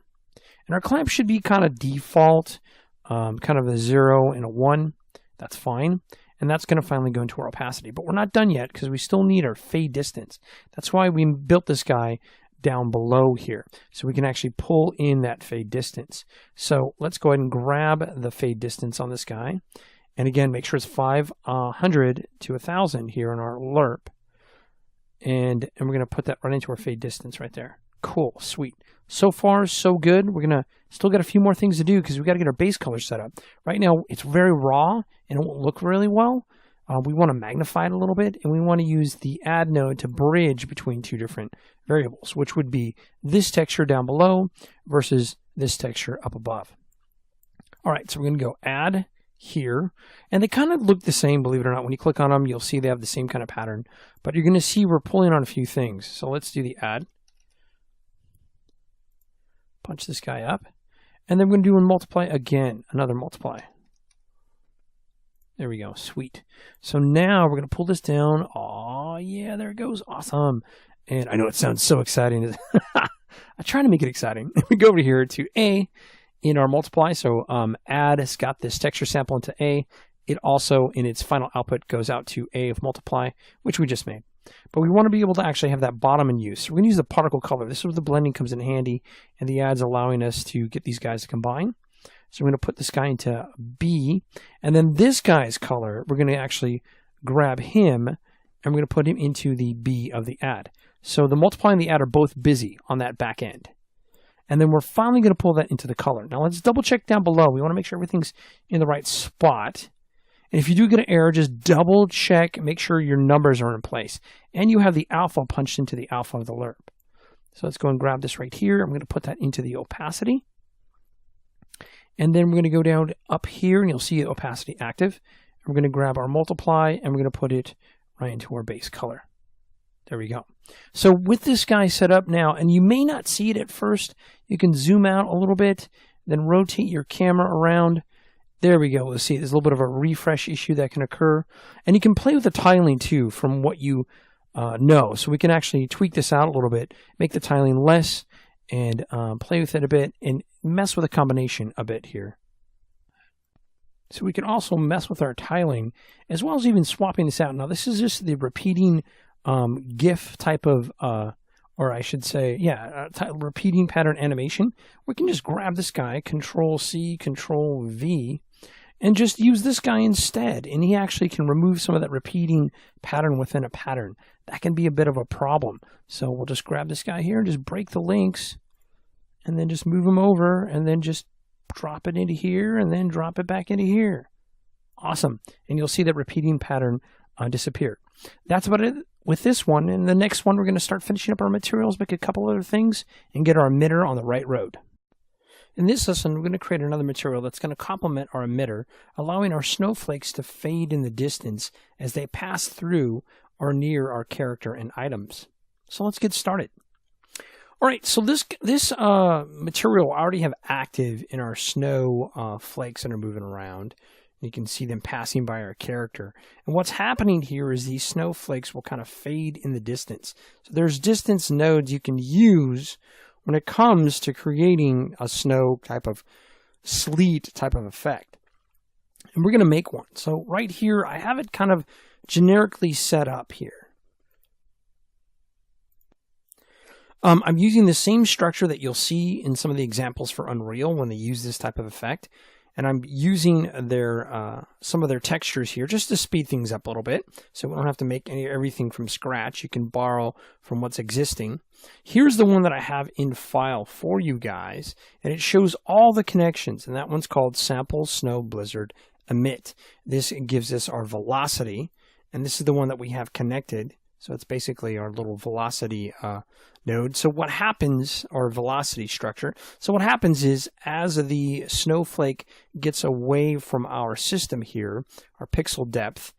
And our clamp should be kind of default, kind of a 0 and a 1. That's fine. And that's going to finally go into our opacity. But we're not done yet because we still need our fade distance. That's why we built this guy down below here. So we can actually pull in that fade distance. So let's go ahead and grab the fade distance on this guy. And again, make sure it's 500 to 1,000 here in our lerp. And we're going to put that right into our fade distance right there. Cool, sweet. So far, so good. We're going to still got a few more things to do because we got to get our base color set up. Right now, it's very raw and it won't look really well. We want to magnify it a little bit, and we want to use the add node to bridge between two different variables, which would be this texture down below versus this texture up above. All right, so we're going to go add here, and they kind of look the same, believe it or not. When you click on them, you'll see they have the same kind of pattern, but you're going to see we're pulling on a few things. So let's do the add. Punch this guy up, and then we're going to do a multiply again, another multiply. There we go, sweet. So now we're going to pull this down. Oh yeah, there it goes, awesome. And I know it sounds so exciting. I try to make it exciting. We go over here to A in our multiply. So add has got this texture sample into A. It also, in its final output, goes out to A of multiply, which we just made. But we want to be able to actually have that bottom in use. So we're going to use the particle color. This is where the blending comes in handy, and the add's allowing us to get these guys to combine. So we're going to put this guy into B, and then this guy's color, we're going to actually grab him, and we're going to put him into the B of the add. So the multiply and the add are both busy on that back end. And then we're finally going to pull that into the color. Now let's double check down below. We want to make sure everything's in the right spot. And if you do get an error, just double check, make sure your numbers are in place. And you have the alpha punched into the alpha of the lerp. So let's go and grab this right here. I'm going to put that into the opacity. And then we're going to go down up here, and you'll see opacity active. We're going to grab our multiply, and we're going to put it right into our base color. There we go. So with this guy set up now, and you may not see it at first, you can zoom out a little bit, then rotate your camera around. There we go. Let's see, there's a little bit of a refresh issue that can occur. And you can play with the tiling too from what you know. So we can actually tweak this out a little bit, make the tiling less, and play with it a bit, and mess with the combination a bit here. So we can also mess with our tiling, as well as even swapping this out. Now this is just the repeating GIF type of, or I should say, yeah, repeating pattern animation. We can just grab this guy, Control C, Control V, and just use this guy instead. And he actually can remove some of that repeating pattern within a pattern. That can be a bit of a problem. So we'll just grab this guy here and just break the links, and then just move them over, and then just drop it into here, and then drop it back into here. Awesome. And you'll see that repeating pattern disappeared. That's about it with this one. And the next one, we're going to start finishing up our materials, make a couple other things, and get our emitter on the right road. In this lesson, we're going to create another material that's going to complement our emitter, allowing our snowflakes to fade in the distance as they pass through or near our character and items. So let's get started. All right, so this material I already have active in our snow flakes that are moving around. You can see them passing by our character. And what's happening here is these snowflakes will kind of fade in the distance. So there's distance nodes you can use when it comes to creating a snow type of sleet type of effect. And we're going to make one. So right here, I have it kind of generically set up here. I'm using the same structure that you'll see in some of the examples for Unreal when they use this type of effect. And I'm using their some of their textures here just to speed things up a little bit. So we don't have to make everything from scratch. You can borrow from what's existing. Here's the one that I have in file for you guys. And it shows all the connections. And that one's called Sample Snow Blizzard Emit. This gives us our velocity. And this is the one that we have connected. So it's basically our little velocity node. So what happens, or velocity structure, so what happens is as the snowflake gets away from our system here, our pixel depth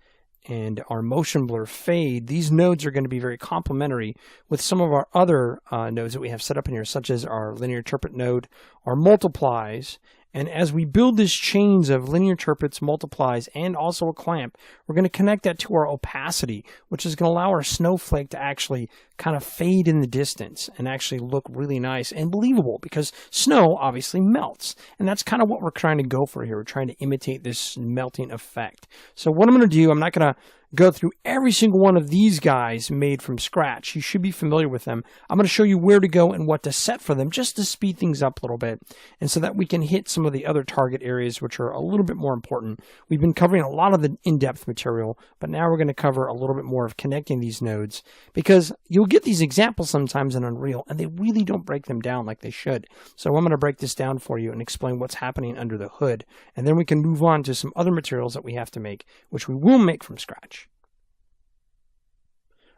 and our motion blur fade, these nodes are going to be very complementary with some of our other nodes that we have set up in here, such as our linear interpret node, our multiplies. And as we build this chains of linear interprets, multiplies, and also a clamp, we're going to connect that to our opacity, which is going to allow our snowflake to actually kind of fade in the distance and actually look really nice and believable, because snow obviously melts. And that's kind of what we're trying to go for here. We're trying to imitate this melting effect. So what I'm going to do, I'm not going to go through every single one of these guys made from scratch. You should be familiar with them. I'm going to show you where to go and what to set for them just to speed things up a little bit, and so that we can hit some of the other target areas which are a little bit more important. We've been covering a lot of the in-depth material, but now we're going to cover a little bit more of connecting these nodes, because you'll get these examples sometimes in Unreal and they really don't break them down like they should. So I'm going to break this down for you and explain what's happening under the hood, and then we can move on to some other materials that we have to make, which we will make from scratch.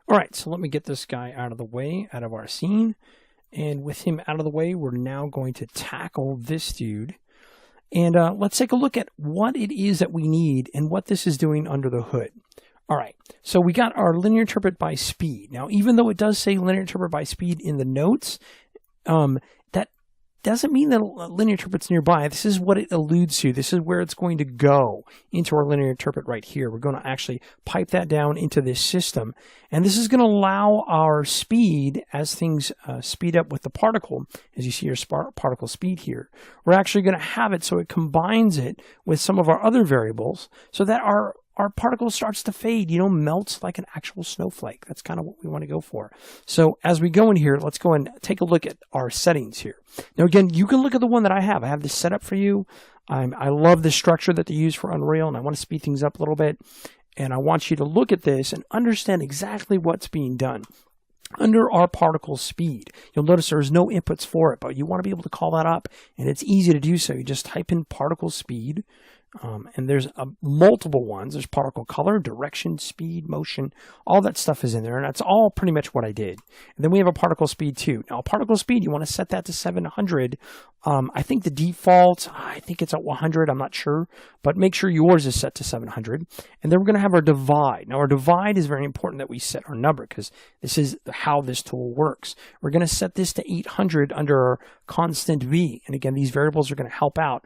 All right, so let me get this guy out of the way, out of our scene. And with him out of the way, we're now going to tackle this dude. And let's take a look at what it is that we need and what this is doing under the hood. All right, so we got our linear interpret by speed. Now, even though it does say linear interpret by speed in the notes, that doesn't mean that linear interpret's nearby. This is what it alludes to. This is where it's going to go into our linear interpret right here. We're going to actually pipe that down into this system. And this is going to allow our speed, as things speed up with the particle, as you see your particle speed here, we're actually going to have it so it combines it with some of our other variables so that our particle starts to fade, melts like an actual snowflake. That's kind of what we want to go for. So as we go in here, let's go and take a look at our settings here. Now, again, you can look at the one that I have. I have this set up for you. I love the structure that they use for Unreal, and I want to speed things up a little bit. And I want you to look at this and understand exactly what's being done. Under our particle speed, you'll notice there's no inputs for it, but you want to be able to call that up, and it's easy to do so. You just type in particle speed. And there's multiple ones. There's particle color, direction, speed, motion, all that stuff is in there. And that's all pretty much what I did. And then we have a particle speed too. Now, particle speed, you want to set that to 700. I think the default, I think it's at 100. I'm not sure, but make sure yours is set to 700. And then we're going to have our divide. Now, our divide is very important that we set our number, because this is how this tool works. We're going to set this to 800 under our constant V. And again, these variables are going to help out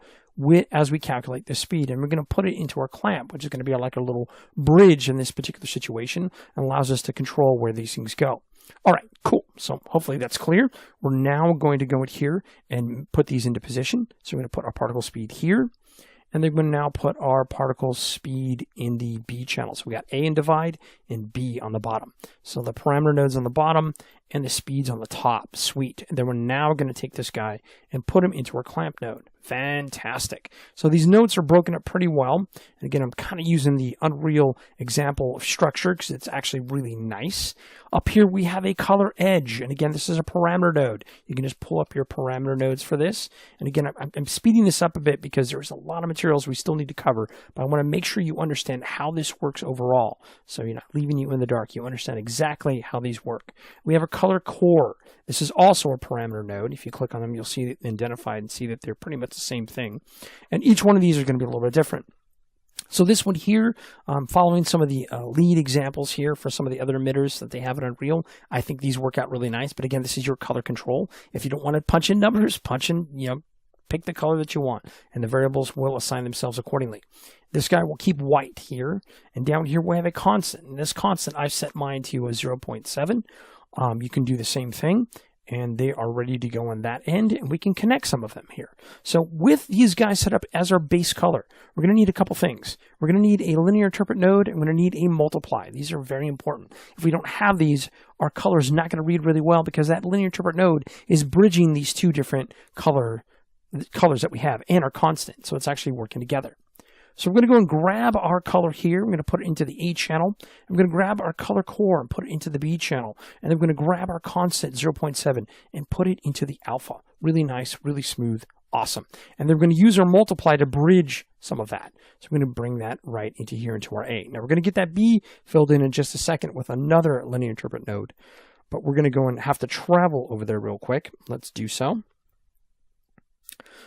as we calculate the speed, and we're going to put it into our clamp, which is going to be like a little bridge in this particular situation, and allows us to control where these things go. All right, cool. So hopefully that's clear. We're now going to go in here and put these into position. So we're going to put our particle speed here, and then we're going to now put our particle speed in the B channel. So we got A in divide and B on the bottom. So the parameter node's on the bottom, and the speeds on the top. Sweet. And then we're now going to take this guy and put him into our clamp node. Fantastic. So these nodes are broken up pretty well. And again, I'm kind of using the Unreal example of structure because it's actually really nice. Up here, we have a color edge. And again, this is a parameter node. You can just pull up your parameter nodes for this. And again, I'm speeding this up a bit because there's a lot of materials we still need to cover. But I want to make sure you understand how this works overall. So you're not leaving you in the dark. You understand exactly how these work. We have a color core. This is also a parameter node. If you click on them, you'll see it identified and see that they're pretty much the same thing. And each one of these are going to be a little bit different. So this one here, following some of the lead examples here for some of the other emitters that they have in Unreal, I think these work out really nice. But again, this is your color control. If you don't want to punch in numbers, punch in, pick the color that you want, and the variables will assign themselves accordingly. This guy will keep white here, and down here we have a constant. And this constant, I've set mine to a 0.7. You can do the same thing, and they are ready to go on that end, and we can connect some of them here. So with these guys set up as our base color, we're going to need a couple things. We're going to need a linear interpret node, and we're going to need a multiply. These are very important. If we don't have these, our color is not going to read really well because that linear interpret node is bridging these two different colors that we have and our constant. So it's actually working together. So we're going to go and grab our color here. I'm going to put it into the A channel. I'm going to grab our color core and put it into the B channel. And then we're going to grab our constant 0.7 and put it into the alpha. Really nice, really smooth, awesome. And then we're going to use our multiply to bridge some of that. So we're going to bring that right into here into our A. Now we're going to get that B filled in just a second with another linear interpret node. But we're going to go and have to travel over there real quick. Let's do so.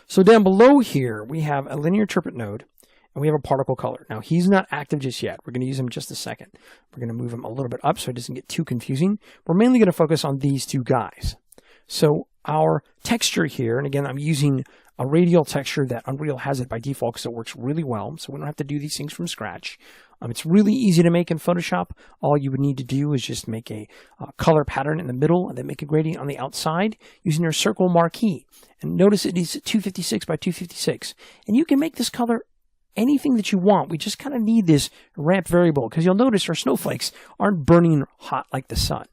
So down below here, we have a linear interpret node. And we have a particle color. Now, he's not active just yet. We're going to use him just a second. We're going to move him a little bit up so it doesn't get too confusing. We're mainly going to focus on these two guys. So our texture here, and again, I'm using a radial texture that Unreal has it by default because it works really well. So we don't have to do these things from scratch. It's really easy to make in Photoshop. All you would need to do is just make a color pattern in the middle and then make a gradient on the outside using your circle marquee. And notice it is 256 by 256. And you can make this color anything that you want. We just kind of need this ramp variable because you'll notice our snowflakes aren't burning hot like the sun.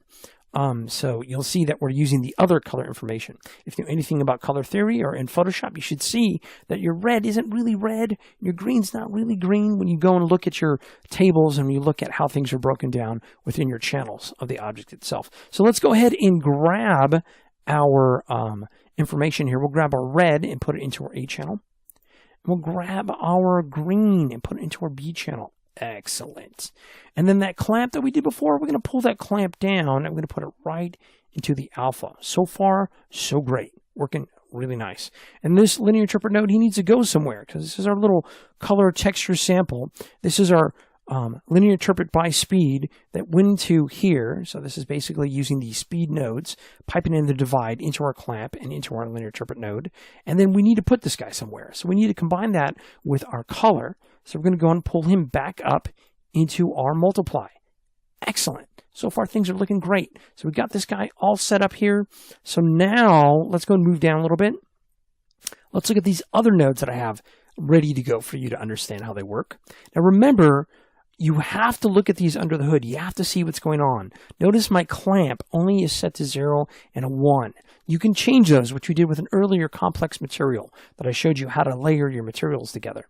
So you'll see that we're using the other color information. If you know anything about color theory or in Photoshop, you should see that your red isn't really red. Your green's not really green when you go and look at your tables and you look at how things are broken down within your channels of the object itself. So let's go ahead and grab our information here. We'll grab our red and put it into our A channel. We'll grab our green and put it into our B channel. Excellent. And then that clamp that we did before, we're going to pull that clamp down. I'm going to put it right into the alpha. So far, so great. Working really nice. And this linear interpret node, he needs to go somewhere because this is our little color texture sample. This is our linear interpret by speed that went to here. So this is basically using the speed nodes, piping in the divide into our clamp and into our linear interpret node. And then we need to put this guy somewhere. So we need to combine that with our color. So we're going to go and pull him back up into our multiply. Excellent. So far things are looking great. So we got this guy all set up here. So now let's go and move down a little bit. Let's look at these other nodes that I have ready to go for you to understand how they work. Now remember, you have to look at these under the hood. You have to see what's going on. Notice my clamp only is set to 0 and a 1. You can change those, which we did with an earlier complex material that I showed you how to layer your materials together.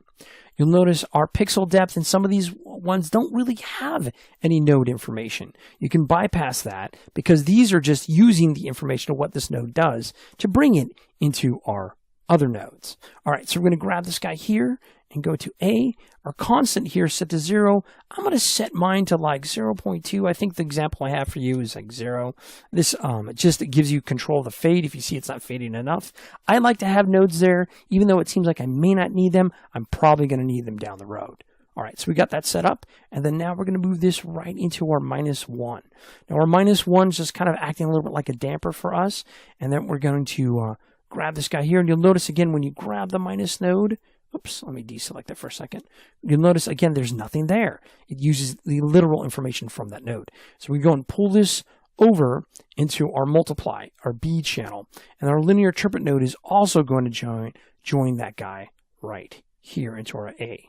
You'll notice our pixel depth and some of these ones don't really have any node information. You can bypass that because these are just using the information of what this node does to bring it into our other nodes. All right, so we're going to grab this guy here and go to A. Our constant here is set to 0. I'm going to set mine to like 0.2. I think the example I have for you is like 0. This just gives you control of the fade. If you see it's not fading enough. I like to have nodes there. Even though it seems like I may not need them, I'm probably going to need them down the road. All right, so we got that set up. And then now we're going to move this right into our -1. Now our -1 is just kind of acting a little bit like a damper for us. And then we're going to grab this guy here. And you'll notice again when you grab the minus node, oops, let me deselect that for a second. You'll notice, again, there's nothing there. It uses the literal information from that node. So we go and pull this over into our multiply, our B channel. And our linear interpret node is also going to join that guy right here into our A.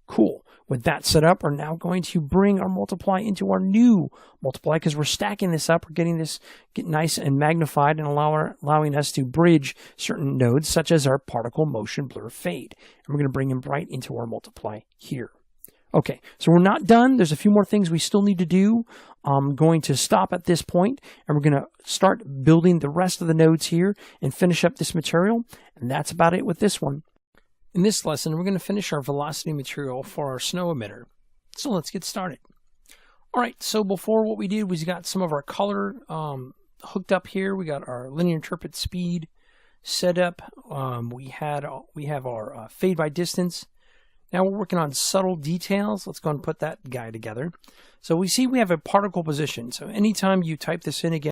Cool. With that set up, we're now going to bring our multiply into our new multiply because we're stacking this up. We're getting this nice and magnified and allowing us to bridge certain nodes such as our particle motion blur fade. And we're going to bring them right into our multiply here. Okay, so we're not done. There's a few more things we still need to do. I'm going to stop at this point and we're going to start building the rest of the nodes here and finish up this material. And that's about it with this one. In this lesson, we're going to finish our velocity material for our snow emitter. So let's get started. All right, so before what we did was got some of our color hooked up here. We got our linear interpret speed set up. We have our fade by distance. Now we're working on subtle details. Let's go and put that guy together. So we see we have a particle position. So anytime you type this in again,